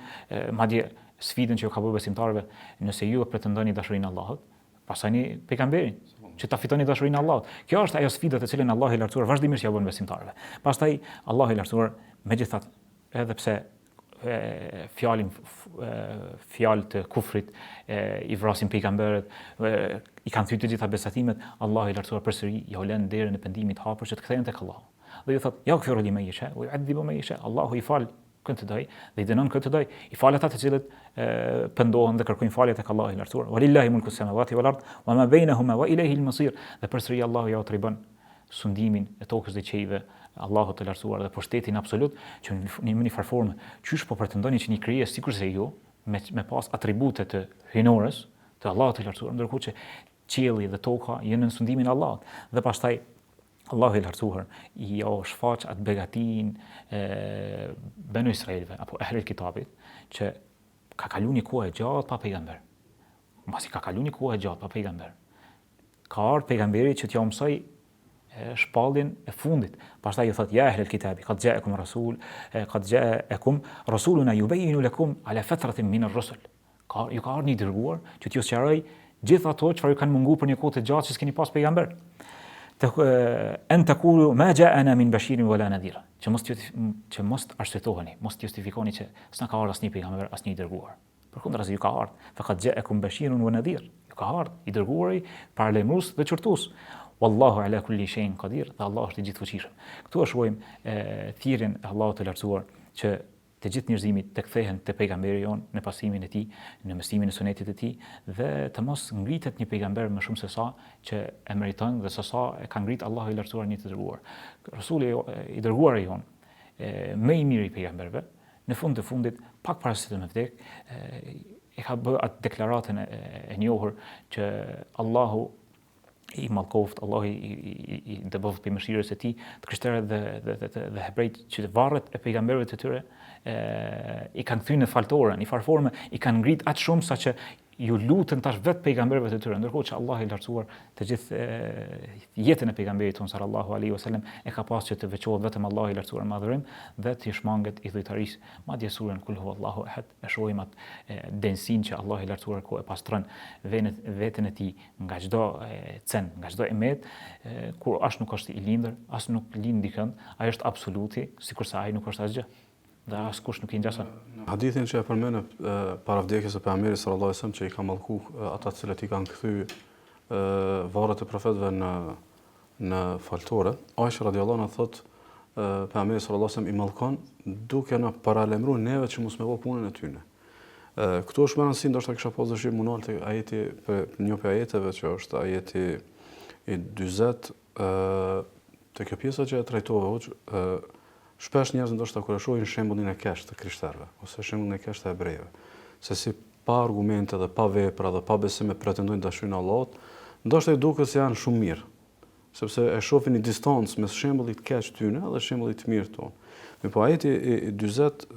madje sfidën që ju ka bërë besimtarëve, nëse ju e pretendoni dashurinë e Allahut, pasani pejgamberin që ta fitoni dashurinë e Allahut. Kjo është ajo sfida të cilën Allahu i lartësuar vazhdimisht ja bën besimtarëve. Pastaj Allahu i lartësuar megjithatë, edhe pse fjalë të kufrit i vrasin pejgamberët, i kanë thyer të gjitha besatimet, Allahu i lartësuar përsëri ja u lën derën e pendimit hapur që të kthehen tek Allahu. Dhe ju thotë, "Yaghfiru liman yasha wa yu'adhibu man yasha." Allahu i fal këtë doj dhe i dënon këtë doj, i fal ata të cilët pendohen dhe kërkojnë falje tek Allahu i lartësuar. Walillahi mulku samawati wal ard wa ma bainahuma wa ilayhi al-masir. Dhe përsëri Allahu ja u tribon sundimin e tokës dhe qiejve, Allahu të lartësuar dhe pushtetin absolut, që në një farformë, qysh po pretendoni që një krijesë sikurse ju, me pas atribute të hyjnores të Allahut të lartësuar, ndërkohë që qielli dhe toka janë në sundimin e Allahut. Dhe pastaj Allahu i lartësuar i shfaq atë begatin Banu Israilëve apo ehlul kitabit që ka kaluar një kohë e gjatë pa pejgamber. Mbasi ka kaluar një kohë e gjatë pa pejgamber. Ka ardhur pejgamberi që t'ja mësoj shpalljen e fundit. Pastaj ju thotë, "Ja ehlul kitabi, qad ja'akum rasuluna yubayyinu lakum ala fatratin min ar-rusul." Ju ka ardhur një dërguar që t'ju sqaroj gjithë ato çfarë ju kanë munguar për një kohë të gjatë që s'keni pas pejgamber. En taqulu ma ja'ana min bashirin wala nadhir. Që mos arshyetoheni, mos justifikoni që s'na ka ardhur asnjë pejgamber, asnjë dërguar. Përkundrazi ju ka ardhur, faqad ja'akum bashirun wa nadhir. Ju ka ardhur i dërguari paralajmërues dhe qortues. Wallahu ala kulli shay'in qadir. Dhe Allah është i gjithfuqishëm. Këtu e shohim thirrjen e Allahut të lartësuar që të gjithë njerëzimit të kthehen te pejgamberi jon në pasimin e tij, në mësimin e sunetit të tij dhe të mos ngritet një pejgamber më shumë se sa që e meriton dhe se sa e ka ngrit Allahu i lartësuar një të dërguar. Rasuli i dërguar i jon, më i miri i pejgamberëve, në fund të fundit, pak para se të më vdek, e ka bërë atë deklaratën e njohur që Allahu i mallkoft, Allahu i dëboft për mëshirës e tij të krishterët dhe hebrejt që varret e pejgamberëve të tyre i kanë thënë në faltore, në farforme i kanë ngrit atë shumë sa që ju lutën tash vetë pejgamberëve të tyre, ndërkohë që Allah i lartësuar të gjithë jetën e pejgamberit tonë sallallahu alaihi wasallam e ka pasur që të veçohet vetëm Allah i lartësuar me adhurim dhe të shmanget i dhujtarisë. Madje surën Kul huwallahu ahad e shohim atë densinë që Allah i lartësuar ku e pastron veten e tij nga çdo cen, nga çdo emet, kur as nuk është i lindër, as nuk lind dikën, ai është absoluti, sikurse ai nuk është asgjë. Dhe askush nuk i ngjason. Hadithin që e përmend para vdekjes së pejgamberit sallallahu alajhi wasallam që i ka mallku ata të cilët i kanë kthy varret e profetëve në faltore, Aisha radhiyallahu anha thotë pejgamberi sallallahu alajhi wasallam i mallkon duke na paralajmëruar neve që mos me vë punën e tyre. Këtu është më rëndësi, ndoshta kisha pas dëshirë munal te ajeti për një prej ajeteve që është ajeti i 40 te kjo pjesa që e trajtova shpesh njerëz ndoshta kur e shohin shembullin e keq të krishterëve ose shembullin e keq të hebrejve, se si pa argumente dhe pa vepra dhe pa besim e pretendojnë dashurinë e Allahut, ndoshta i duket se janë shumë mirë, sepse e shohin një distancë mes shembullit të keq tyne dhe shembullit të mirë tonë. Po ajeti i 40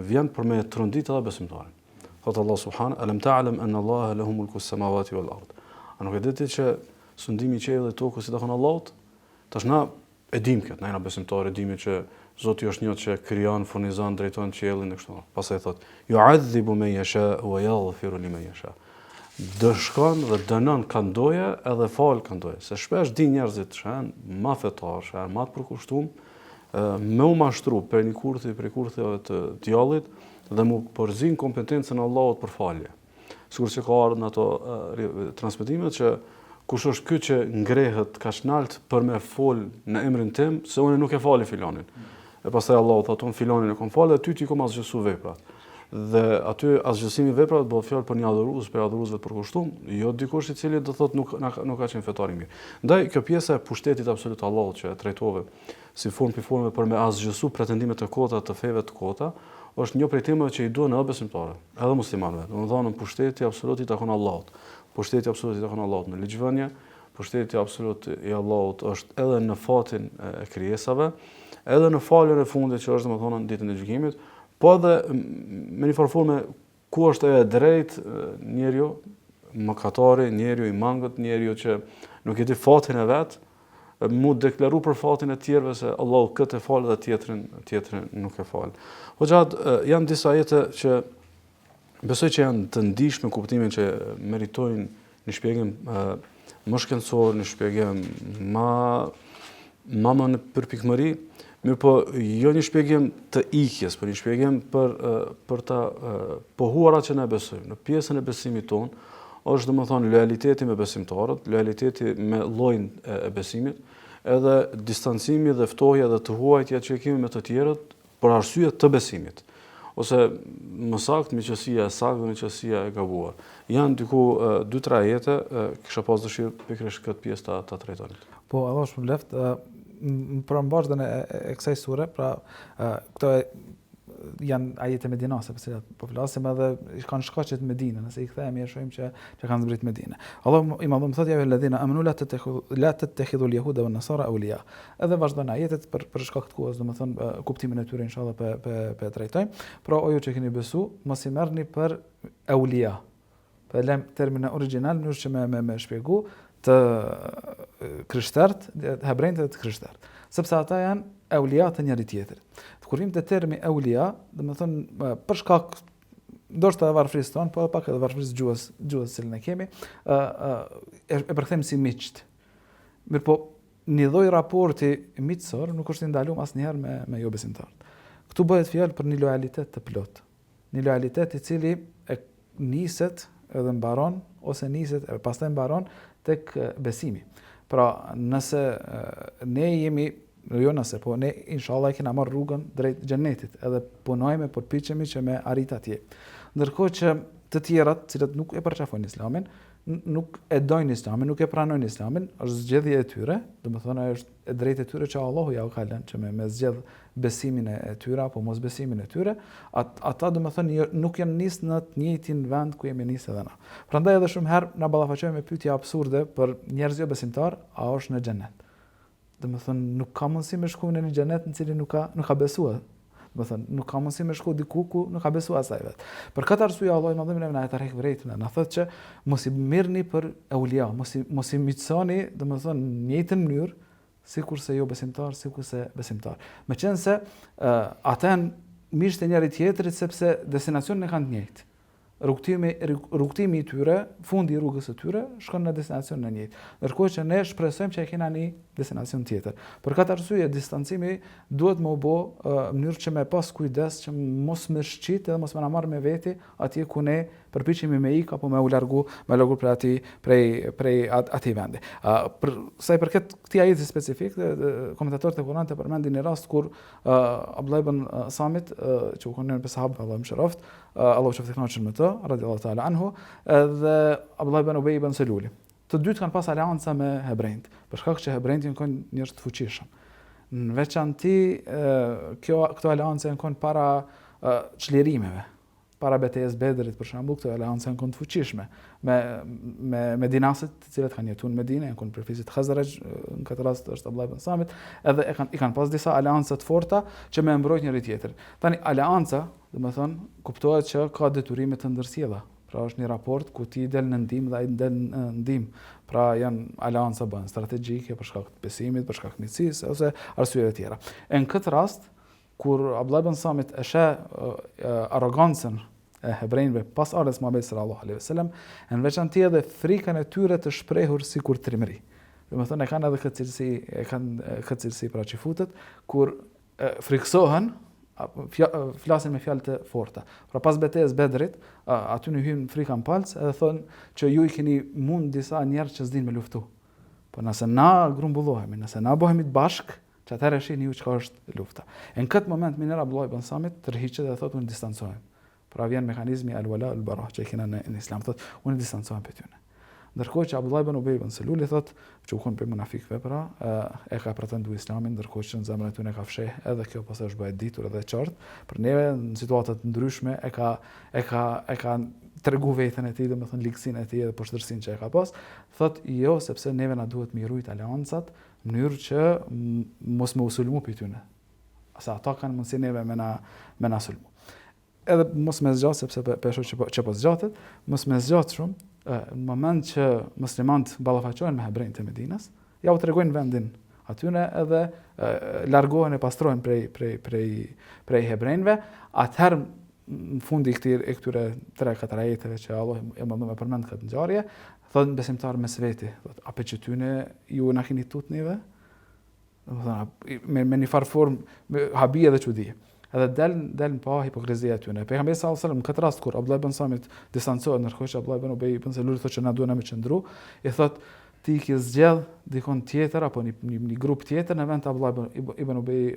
vjen për me trondit edhe besimtarin. Thotë Allah subhanahu, "Alam ta'lam anna Allaha lahu mulku as-samawati wal ard." A nuk e di ti që sundimi i qiellit dhe tokës i takon Allahut? Tash na e dim këtë, na besimtarë e dimë që Zoti është një që krijon, furnizon, drejton qiellin e kështu. Pastaj thotë, "Yu'adhibu man yasha wa yaghfiru liman yasha." Dëshkon dhe dënon kanë doje edhe fal kanë doje. Se shpesh di njerëzit që janë ma fetar, që janë ma të përkushtuar, me u mashtru për një kurthi, për kurtheve të djallit dhe mu përzin kompetencën e Allahut për falje. Sikur që ka ardhur në ato transmetimet që kush është ky që ngrehet kaq nalt për me fol në emrin tim, se unë nuk e fali filanin. E pastaj Allahu thotë, unë filanin e kam falë, ty ti kom asgjësu veprat. Dhe aty asgjësimi i veprave bëhet fjalë për një adhurues, për adhuruesve të përkushtuar, jo dikush i cili do thotë nuk ka qenë fetar i mirë. Ndaj kjo pjesa e pushtetit absolut të Allahut që e trajtove si formë për me asgjësu pretendimet e kota të feve të kota, është një prej temave që i duhen edhe besimtarëve, edhe muslimanëve. Domethënë pushteti absolut i takon Allahut. Pushteti absolut i takon Allahut në ligjvënie, pushteti absolut i Allahut është edhe në fatin e krijesave, edhe në faljen e fundit që është domethënë në ditën e gjykimit, po edhe me një formë ku është e drejtë njeriu, mëkatari, njeriu i mangët, njeriu që nuk e di fatin e vet, mu deklaru për fatin e tjerëve se Allahu këtë e falë dhe tjetrin nuk e falë. Hoxhat, janë disa ajete që Besoj që janë të ndihshme kuptimin që meritojnë një shpjegim më shkencor, një shpjegim më në përpikmëri, mirë po jo një shpjegim të ikjes, por një shpjegim për ta pohuarat që ne besojmë. Në pjesën e besimit tonë është domethënë lojaliteti me besimtarët, lojaliteti me llojin e besimit, edhe distancimi dhe ftohja dhe të huajtja që kemi me të tjerët për arsye të besimit. Ose më saktë miqësia e saktë dhe miqësia e gabuar. Janë diku 2-3 ajete, kisha pas dëshirë pikërisht këtë pjesë ta trajtonit. Po, Allah shpëleft, për mbashdën e kësaj sure, pra këto janë ajete medinase për cilat po flasim edhe kanë shkaqe të Medinës, nëse i kthehemi e shohim që kanë zbrit Medinë. Allah i madhëm thotë ja alladhina amanu la tattakhidhu al-yahuda wan-nasara awliya. Edhe vazhdon ajetet për shkak të kohës, domethënë kuptimin e tyre inshallah pe trajtojmë. Pra o ju që keni besu, mos i merrni për awliya. Për lëm termin origjinal në që me shpjegu të krishterët, hebrejtë të krishterët, sepse ata janë awliya të njëri tjetrit. Kur vim te termi awliya, domethënë për shkak ndoshta e varfrisë tonë, po pak edhe varfrisë gjuhës që ne kemi, e përkthejmë si miqt. Mirpo një lloj raporti miqësor nuk është i ndaluar asnjëherë me jo besimtarët. Ktu bëhet fjalë për një lojalitet të plot. Një lojalitet i cili e niset edhe mbaron ose niset e pastaj mbaron tek besimi. Pra, nëse ne jemi po ne inshallah kena marrë rrugën drejt xhenetit, edhe punojmë, përpiqemi që me arrit atje. Ndërkohë që të tjerat, cilët nuk e përqafojnë Islamin, nuk e dojnë Islamin, nuk e pranojnë Islamin, është zgjedhje e tyre, domethënë është e drejtë e tyre që Allahu ja u ka lënë që me zgjedh besimin e tyre apo mos besimin e tyre, ata domethënë nuk janë nisë në të njëjtin vend ku jemi nisë edhe na. Prandaj edhe shumë herë na ballafaqohemi me pyetje absurde për njerëz jo besimtar, a është në xhenet? Domethënë nuk ka mundësi me shku në një xhenet në cilin nuk ka besuar. Domethënë nuk ka mundësi me shku diku ku nuk ka besuar asaj vet. Për këtë arsye Allahu më dhënë na tarikh vërejtën, na thotë që mos i mirrni për eulia, mos i miqsoni, domethënë në njëjtën mënyrë sikurse jo besimtar, sikurse besimtar. Meqense ata janë miqtë e njëri tjetrit sepse destinacionin e kanë të njëjtë. Rrugtimi i tyre, fundi i rrugës së tyre shkon në destinacionin e njëjtë. Ndërkohë që ne shpresojmë që e kena një destinacion tjetër. Për këtë arsye distancimi duhet më bë mënyrë që me pas kujdes që mos më shqit edhe mos më na marr me veti atje ku ne përpiqemi me ik apo me u largu prej atij vendi. Për sa i përket këtij ajeti specifik, komentatorët e Kuranit përmendin një rast kur Abdullah ibn Samit, që u konë në sahabë Allahu mëshiroft, Allahu qoftë i kënaqur me të, radhiyallahu ta'ala anhu, dhe Abdullah ibn Ubay ibn Seluli. Të dytë kanë pas aleanca me hebrejt, për shkak që hebrejt janë kënë njerëz të fuqishëm. Në veçanti këto aleanca janë kënë para çlirimeve. Para betejës Bedrit për shembull, këto aleanca janë kënë të fuqishme me dinaset të cilët kanë jetuar në Medinë, janë kënë përfisit Khazraj, në këtë rast është Abdullah ibn Samit, edhe i kanë pas disa aleanca të forta që me mbrojt njëri tjetër. Tani aleanca, domethënë, kuptohet që ka detyrime të ndërsjella. Pra është një raport ku ti del në ndim dhe ai del në ndim. Pra janë aleanca bën strategjike për shkak të besimit, për shkak të miqësisë ose arsyeve tjera. Në këtë rast, kur Abdullah ibn Samit e sheh arrogancën e hebrejve pas ardhes Muhamedit sallallahu alaihi wasallam, në veçantë edhe frikën e tyre të shprehur sikur trimëri. Domethënë kanë edhe këtë cilësi pra që futet kur friksohen, flasin me fjalë të forta. Pra pas betejës Bedrit, aty në hyn frika në palc edhe thonë që ju i keni mund disa njerëz që s'din me luftu. Po nëse na grumbullohemi, nëse na bëhemi të bashk, që atëherë shihni ju çka është lufta. Në këtë moment Minera Abdullah ibn Samit tërhiqet dhe thotë unë distancohem. Pra vjen mekanizmi al-wala al-bara që kena në Islam, thotë unë distancohem prej tyre. Ndërkohë që Abdullah ibn Ubay ibn Seluli thotë që u kon për munafikëve, pra e ka pretenduar Islamin, ndërkohë që në zemrën e tyre ka fsheh, edhe kjo pas është bëhet ditur edhe qartë, për neve në situata të ndryshme e ka tregu veten e tij, domethënë ligësinë e tij dhe poshtërsinë që e ka pas, thotë jo sepse neve na duhet më rujt aleancat në mënyrë që mos më usulmu për tyre. Asa ata kanë mundësi neve me na sulmu. Edhe mos më zgjat sepse pesho që po zgjatet, mos më zgjat shumë. Në moment që muslimanët ballafaqohen me hebrejt e Medinës, ja u tregojnë vendin atyne edhe largohen e pastrojnë prej hebrejve, atëherë në fundi e këtyre 3-4 ajeteve që Allah e më me përmend këtë ngjarje, thotë besimtar mes veti, thotë apo që tyne ju na keni tutnive, me një farë formë habije dhe çudi. Edhe del pa hipokrizia tyne. Pejgamberi sallallahu alajhi wasallam këtë rast kur Abdullah ibn Samit distancohet ndërkohë që Abdullah ibn Ubay ibn Selul thotë që na duhen me qëndru, i thotë ti ki zgjedh dikon tjetër apo një grup tjetër në vend të Abdullah ibn Ubay,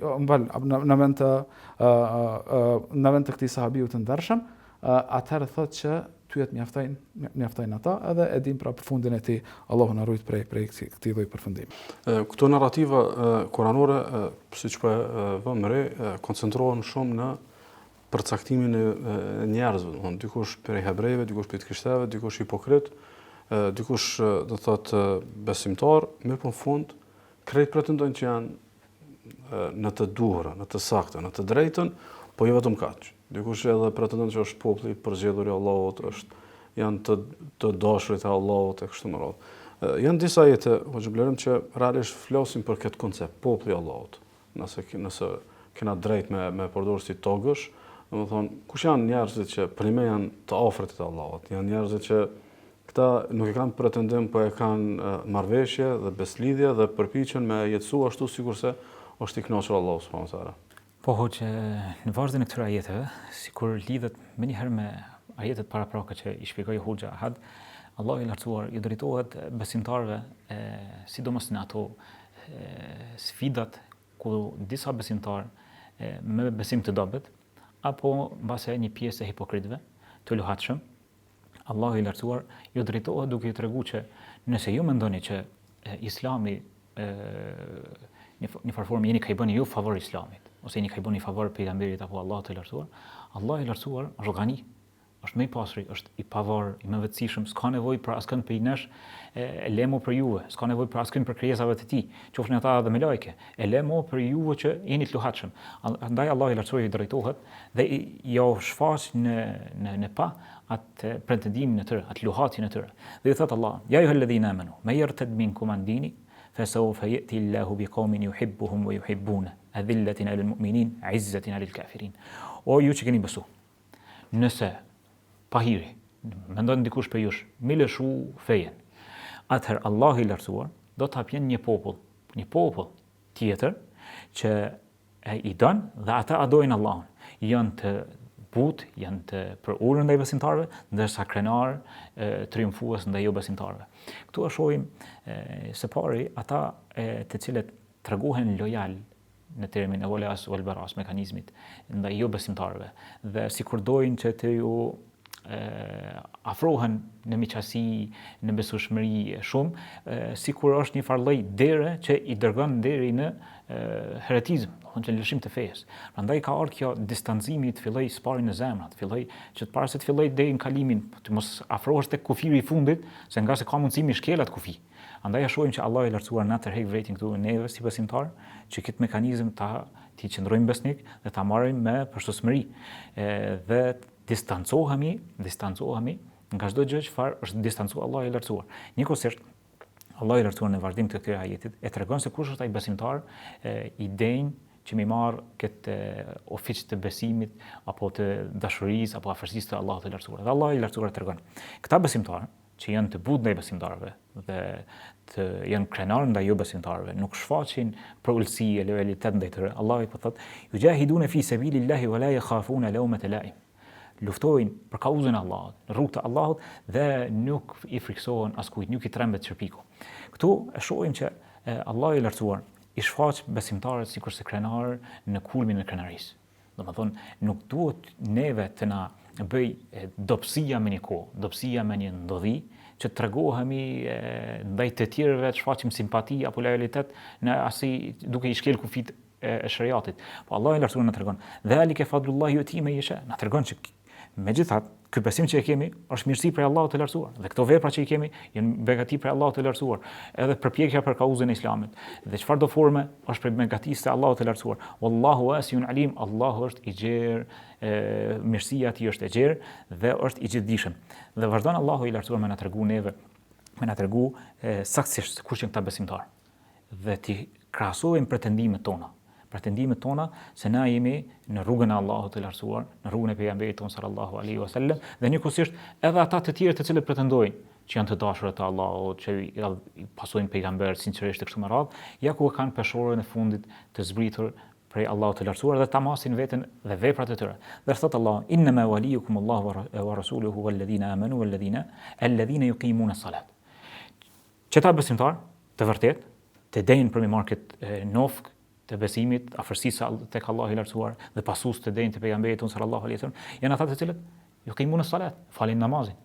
në vend të këtij sahabiu të ndershëm, atëherë thotë që tyet mjaftojnë ata edhe e dim pra përfundin e tij, Allahu na ruajt prej këtij lloji përfundimi. Këto narrativa kuranore, siç po vëmë re, koncentrohen shumë në përcaktimin e njerëzve, dikush prej hebrejve, dikush prej krishterëve, dikush hipokrit, dikush do thotë besimtar, mirë po në fund krejt pretendojnë që janë në të duhura, në të saktën, në të drejtën, po jo vetëm kaq. Dikush edhe pretendon që është populli i përzgjedhur i Allahut, janë të dashurit e Allahut e kështu me radhë. Janë disa ajete që realisht flasin për këtë koncept, populli i Allahut. Nëse kena drejt me përdorur si togësh, domethënë kush janë njerëzit që për me janë të afërt të Allahut, janë njerëzit që këta nuk e kanë pretendim, po e kanë marrëveshje dhe beslidhje dhe përpiqen me jetësu ashtu sikurse është i kënaqur Allahu subhanahu wa taala. Po hoqë në vazhdim e këtyre ajeteve, sikur lidhet më njëherë me ajetet paraprake që i shpjegoi Hoxha Ahad, Allahu i lartësuar i drejtohet besimtarëve, sidomos në ato sfidat ku disa besimtarë me besim të dobët apo mbase një pjesë e hipokritëve të luhatshëm, Allahu i lartësuar ju drejtohet duke i treguar që nëse ju mendoni që Islami një farë formë jeni ka i bëni ju favor Islamit, ose jeni ka i bëni favor pejgamberit apo Allahut të lartësuar, Allah i lartësuar është gani, është më i pastri, është i pavarur, i mëvetësishëm, s'ka nevojë për askën prej nesh, e lemo për juve, s'ka nevojë për askën për krijesave të tij, qofshin ata dhe me lajke, e lemo për juve që jeni të luhatshëm. Andaj Allah i lartësuar i drejtohet dhe jo shfaq në pa atë pretendimin e tyre, atë luhatjen e tyre. Dhe i thotë Allah: "Ya ayyuhalladhina amanu, may yartad minkum an dini, فسوف يأتي الله بقوم يحبهم ويحبونه أذلة على المؤمنين عزة على الكافرين." O ju që keni besu, nëse pahiri, mendon dikush për jush, mi lëshu fejen, atëherë Allah i lartësuar do të hapjen një popull tjetër që i don dhe ata adojnë Allahun, janë të butë, janë të përurën ndaj besimtarëve, ndërsa krenar triumfues ndaj jo besimtarëve. Këtu e shohim së pari ata të cilët tregohen lojal në termin e volas wal baras, mekanizmit ndaj jo besimtarëve, dhe sikur dojnë që të ju afrohen në miqësi, në besueshmëri shumë, sikur është një farë lloj dere që i dërgon deri në heretizëm, që në lëshim të fejes. Prandaj ka ardhur kjo distancimi të filloj spari në zemra, të filloj që të para se të filloj deri në kalimin, të mos afrohesh tek kufiri i fundit, se nga se ka mundësi mi shkelat kufi. Andaj e shohim që Allah i lartësuar na tërheq vretin këtu neve si besimtar, që këtë mekanizëm ti qëndrojmë besnik dhe ta marrim me përshtatshmëri dhe distancohemi nga çdo gjë çfarë është distancuar Allah i lartësuar. Njëkohësisht Allah i lartësuar në vazhdim të këtij ajetit e tregon se kush është ai besimtar i denj që mi marr këtë ofic të besimit apo të dashurisë apo afërsisë të Allahut të lartësuar. Dhe Allah i lartësuar tregon këta besimtarë që janë të butë ndaj besimtarëve dhe të janë krenar ndaj jo besimtarëve, nuk shfaqin për ulësi e lojalitet ndaj tyre. Allah i po thotë: "Yujahiduna fi sabilillahi wa la yakhafuna lawmata la'im." Luftojnë për kauzën e Allahut, në rrugën e Allahut dhe nuk i friksohen askujt, nuk i trembet çerpiku. Këtu e shohim që Allah i lartësuar i shfaq besimtarët sikurse krenar në kulmin e krenarisë. Domethënë nuk duhet neve të na bëj dobësia me një kohë, dobësia me një ndodhi, që të tregohemi ndaj të tjerëve, të shfaqim simpati apo lojalitet në asi duke i shkel kufit e shariatit. Po Allah i lartësuar na tregon: "Dhalika fadlullahi yu'ti man yasha." Na tregon që megjithatë, ky besim që e kemi është mirësi prej Allahut të lartësuar, dhe këto vepra që i kemi janë begati prej Allahut të lartësuar, edhe përpjekja për kauzën e Islamit. Dhe çfarë do forme është prej begatisë të Allahut të lartësuar. Wallahu wasi'un alim, Allahu është i gjerë, mirësia e tij është e gjerë dhe është i gjithdijshëm. Dhe vazhdon Allahu i lartësuar me na tregu neve, me na tregu saktësisht kush janë këta besimtarë. Dhe ti krahasojmë pretendimet tona. pretendimet tona se na jemi në rrugën e Allahut të lartësuar, në rrugën e pejgamberit ton sallallahu alaihi wasallam, dhe njëkohësisht edhe ata të tjerë të cilët pretendojnë që janë të dashurët të Allahut, që i pasojnë pejgamberët sinqerisht e kështu me radhë, ja ku kanë peshorën e fundit të zbritur prej Allahut të lartësuar dhe tamasin veten dhe veprat e tyre. Dhe thot Allah: "Innama waliyukum Allahu wa rasuluhu walladhina amanu alladhina yuqimuna as-salat." Qëta besimtar të vërtet, të denjën për mi marrë këtë nofk të besimit, afërsisë tek Allahu i lartësuar dhe pasues të denjën të pejgamberit ton sallallahu alaihi wasallam, janë ata të cilët yuqimuna as-salat, falin namazin,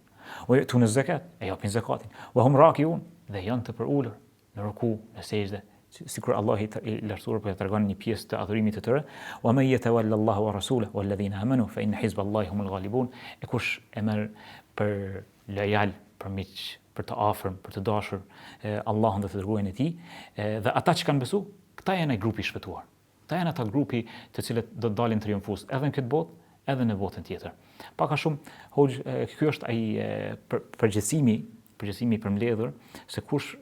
wa yu'tuna az-zakat, e japin zakatin, wa hum raki'un, dhe janë të përulur në ruku, në sejdë, sikur Allahu i lartësuar po ja tregon një pjesë të adhurimit të tyre, wa man yatawalla Allahu wa rasulahu walladhina amanu fa inna hizballahi humul ghalibun, e kush e merr për lojal, për miq, për të afërm, për të dashur Allahun dhe të dërguarin e tij, dhe ata që kanë besu, këta janë ai grupi i shpëtuar. Këta janë ata grupi të cilët do të dalin triumfues edhe në këtë botë, edhe në botën tjetër. Pak a shumë, ky është ai përgjithësimi i përmbledhur se kush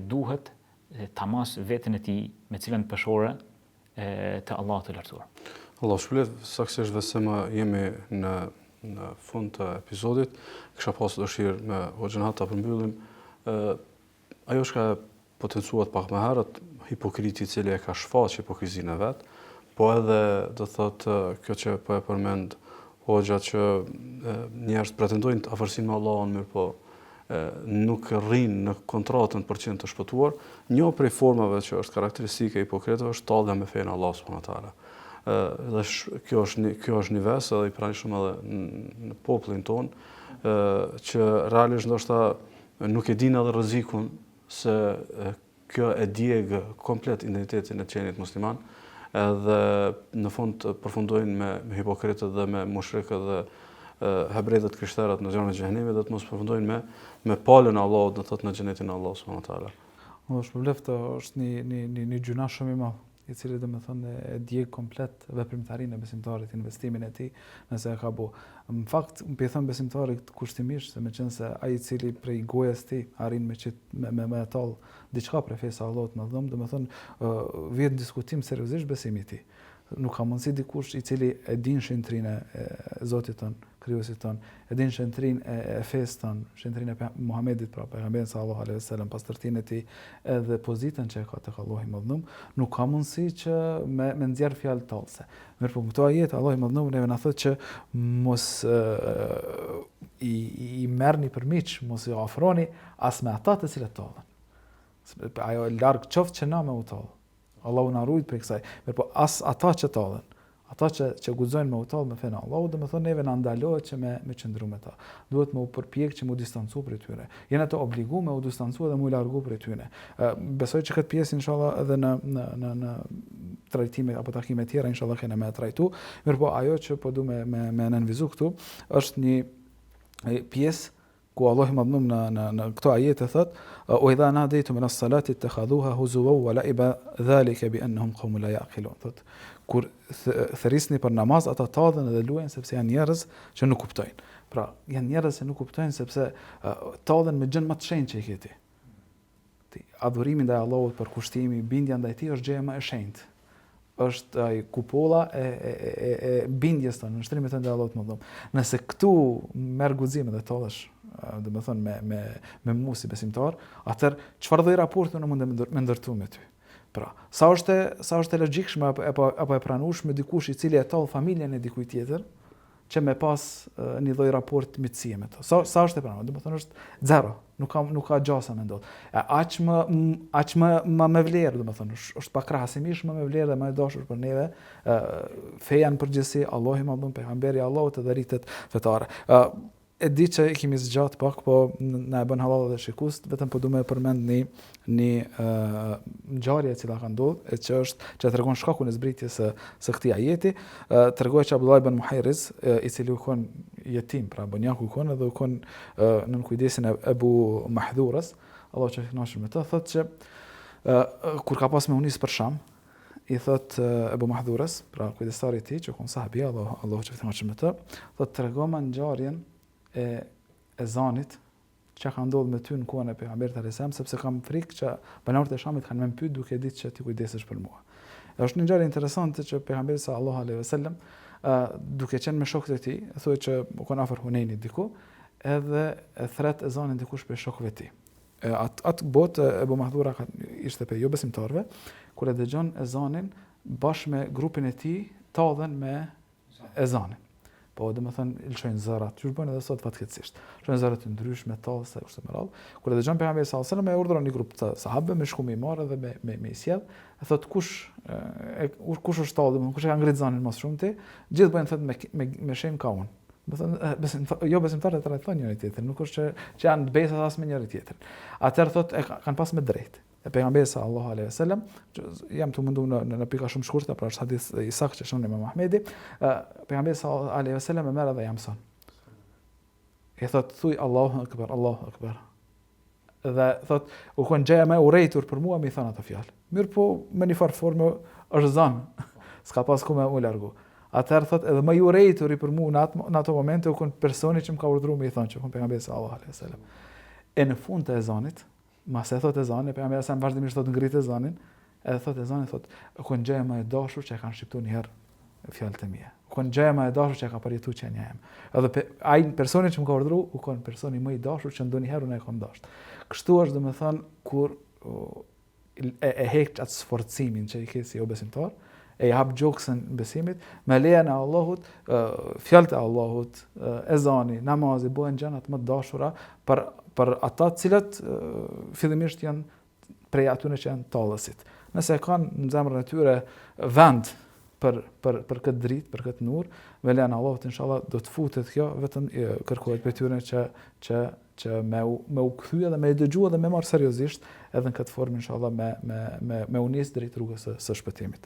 duhet tamas veten e tij me cilën peshore të Allahut të lartësuar. Allah shpëlet, saktësisht dhe se më jemi në fund të episodit, kisha pasur dëshirë me Hoxhën ta përmbyllim. Ajo që ka potencuar pak më herët, hipokriti i cili e ka shfaqur hipokrizinë e vet, po edhe do thotë kjo që po e përmend Hoxha që njerëz pretendojnë të afërsinë me Allahun, mirë po nuk rrin në kontratën për qenë të shpëtuar. Një prej formave që është karakteristike e hipokritëve është tallja me fenë Allahut subhanahu wa taala. Dhe kjo është një ves edhe i pranishëm edhe në popullin ton, që realisht ndoshta nuk e dinë edhe rrezikun se kjo e djegë komplet identitetin e qenit musliman, edhe në fund përfundojnë me hipokritët dhe me mushrikët dhe hebrejët krishterët në zjarrin e xhenemit, dhe të mos përfundojnë me palën e Allahut, do thotë në xhenetin e Allahut subhanahu wa taala. Shpërbleft është një gjuna shumë i madh, i cili domethënë e djeg komplet veprimtarinë e besimtarit, investimin e tij nëse e ka bu. Në fakt, më thon besimtari kushtimisht se meqense ai i cili prej gojës tij arrin me tall diçka prej fesë së Allahut më dhëm, domethënë vjen diskutim seriozisht besimi i tij. Nuk ka mundësi dikush i cili e din shentrinë e Zotit ton, krijuesit ton, e din shentrinë e fesë ton, shentrinë e Muhamedit, pra pejgamberit sallallahu alaihi wasallam, pastërtinë e tij edhe pozitën që ka tek Allahu i Madhëm, nuk ka mundësi që me nxjerr fjalë tallse. Mirpo këto ajete Allahu i Madhëm neve na thotë që mos i merrni për miq, mos i ofroni as me ata të cilët tallën. Ajo larg qoftë që na me u tall. Allahu na ruaj prej kësaj. Mirpo as ata që tallën, ata që guxojnë me u tall me fenë Allahu, domethënë neve na ndalohet që me qëndru me ta. Duhet me u përpjek që me u distancu prej tyre. Jena të obliguar me u distancu dhe me u largu prej tyre. Besoj që këtë pjesë inshallah edhe në trajtime apo takime tjera inshallah kena me trajtu. Mirpo ajo që po du me nënvizu këtu është një pjesë ku Allah i madhënum në këto ajete thot: "O idha nadaytum ila as-salati ittakhadhuha huzuwan wa la'iba dhalika bi annahum qawmun la ya'qilun." Thot kur thërisni për namaz, ata tallën dhe luajnë sepse janë njerëz që nuk kuptojnë. Pra, janë njerëz që nuk kuptojnë sepse tallën me gjën më të shenjtë që i ke ti. Adhurimi ndaj Allahut, përkushtimi, bindja ndaj tij është gjëja më e shenjtë. Është ai kupolla e bindjes tonë, në shtrimet e ndaj Allahut më dhëm. Nëse këtu merr guxim dhe tallesh, domethënë me mua si besimtar, atëherë çfarë lloj raporti unë mund të ndërtu me ty? Pra, sa është e logjikshme apo e pranueshme dikush i cili e tall familjen e dikujt tjetër që me pas një lloj raport mitësie me to. Sa është e pranueshme? Domethënë është zero, nuk ka gjasa me ndodh. Aq më me vlerë, domethënë është pa krahasimisht më me vlerë dhe më e dashur për neve feja në përgjithësi, Allahu i Madhëm, pejgamberi i Allahut dhe rritet fetare. E di që i kemi zgjat pak, po na e bën halal dhe shikus, vetëm po du me përmend një ngjarje e cila ka ndodhur, që tregon shkakun e zbritjes së këtij ajeti. Tregohet që Abdullah ibn Muhajriz, i cili u kon jetim, pra bonjaku u kon edhe u kon nën kujdesin e Ebu Mahdhurës, Allahu që kënaqur me të, thotë që kur ka pas me unis për Sham, i thot Ebu Mahdhurës, pra kujdestari i tij, që kon sahabi, Allahu që kënaqur me të, thotë tregoma ngjarjen e ezanit që ka ndodhur me ty në kohën e pejgamberit alayhis salam, sepse kam frikë që banorët e Shamit kanë më pyet duke ditë që ti kujdesesh për mua. Është një ngjarje interesante që pejgamberi sallallahu alaihi wasallam duke qenë me shokët e tij, thuhet që u kanë afër Hunenit diku, edhe e thret ezanin dikush prej shokëve të tij. Atë botë Ebu Mahdura ishte pe jo besimtarve, kur e dëgjon ezanin bashkë me grupin e tij tallën me ezanin. Po dhe më thënë, ilëshojnë zërat, që shbojnë edhe sot fatkeqësisht. Shojnë zërat të ndryshme, tallë, se kushte me radhë. Kur e dëgjon pejgamberi sallallahu alajhi wasallam e urdhëron një grup të sahabëve me shku me marrë dhe me i sjell, e thot kush është tallë, kush e ka ngrit zanin më shumë ti, gjithë bëjnë thot me shem ka unë. Do thënë, jo besimtarët e trajtojnë njëri tjetrin, nuk është që janë të besat as me njëri tjetrin. Atëherë thot kanë pas me drejtë. E pejgamberi sallallahu alaihi wasallam, jam të mundu në pika shumë shkurtë, pra është hadith i saktë që shon Imam Ahmedi, pejgamberi sallallahu alaihi wasallam e merr dhe jam son. E thot thuj Allahu akbar, Allahu akbar. Dhe thot u kon gjeja më urrejtur për mua me i thon ato fjalë. Mirë po me një farë formë është zan. S'ka pas ku me u largu. Atëherë thot edhe më i urrejtur i për mua në ato momente u kon personi që më ka urdhëruar me i thon që kon pejgamberi sallallahu alaihi wasallam. E në fund të ezanit, mas e thot ezanin, pejgamberi sa vazhdimisht thot ngrit ezanin, edhe thot ezanin thot, ku gjëja më e dashur që e kanë shqiptuar një herë fjalët e mia. Ku gjëja më e dashur që e ka përjetuar qenia jem. Edhe ai personi që më ka urdhëruar, u kon personi më i dashur që ndonjëherë unë e kam dashur. Kështu është domethënë kur e heq atë sforcimin që i ke si besimtar, e hap gjoksin besimit, me lejen e Allahut, fjalët e Allahut, ezani, namazi bëhen gjërat më të dashura për ata të cilët fillimisht janë prej atyre që janë tallësit. Nëse kanë në zemrën e tyre vend për këtë dritë, për këtë nur, me lejen e Allahut inshallah do të futet kjo, vetëm kërkohet prej tyre që me u kthy dhe me i dëgjua dhe me marr seriozisht edhe në këtë formë inshallah me u nis drejt rrugës së shpëtimit.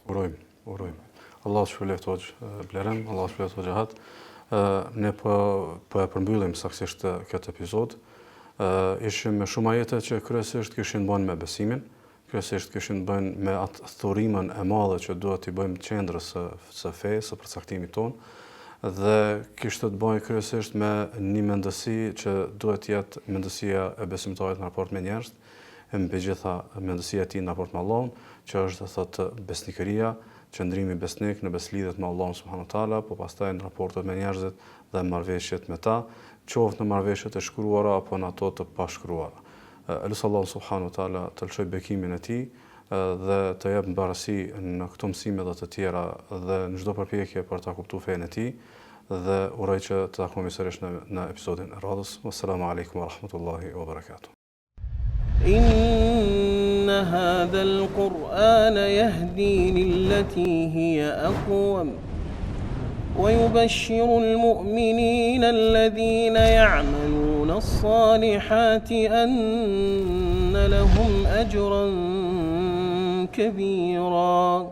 Urojmë. Allah shpëleft hoxh Blerem, Allah shpëleft hoxh Ahat. Ne po e përmbyllim saktësisht këtë epizod. Ishim me shumë ajete që kryesisht kishin bën me besimin, kryesisht kishin bën me atë thurimën e madhe që duhet t'i bëjmë qendrës së fesë, së përcaktimit ton, dhe kishte të bëjë kryesisht me një mendësi që duhet të jetë mendësia e besimtarit në raport me njerëzit, e mbi gjitha mendësia e tij në raport me Allahun, që është thotë besnikëria, qëndrimi besnik në beslidhet me Allahun subhanahu wa taala, po pastaj në raportet me njerëzit dhe marrëveshjet me ta, qoftë në marrëveshjet e shkruara apo në ato të pashkruara. Elusi Allahu subhanahu wa taala të lëshoj bekimin e tij dhe të jap mbarësi në këto mësime dhe të tjera dhe në çdo përpjekje për ta kuptuar fenë e tij dhe uroj që të takojmë sërish në episodin e radhës. Wassalamu alaikum wa rahmatullahi wa barakatuh. إن هذا القرآن يهدي للتي هي أقوم ويبشر المؤمنين الذين يعملون الصالحات أن لهم أجرا كبيرا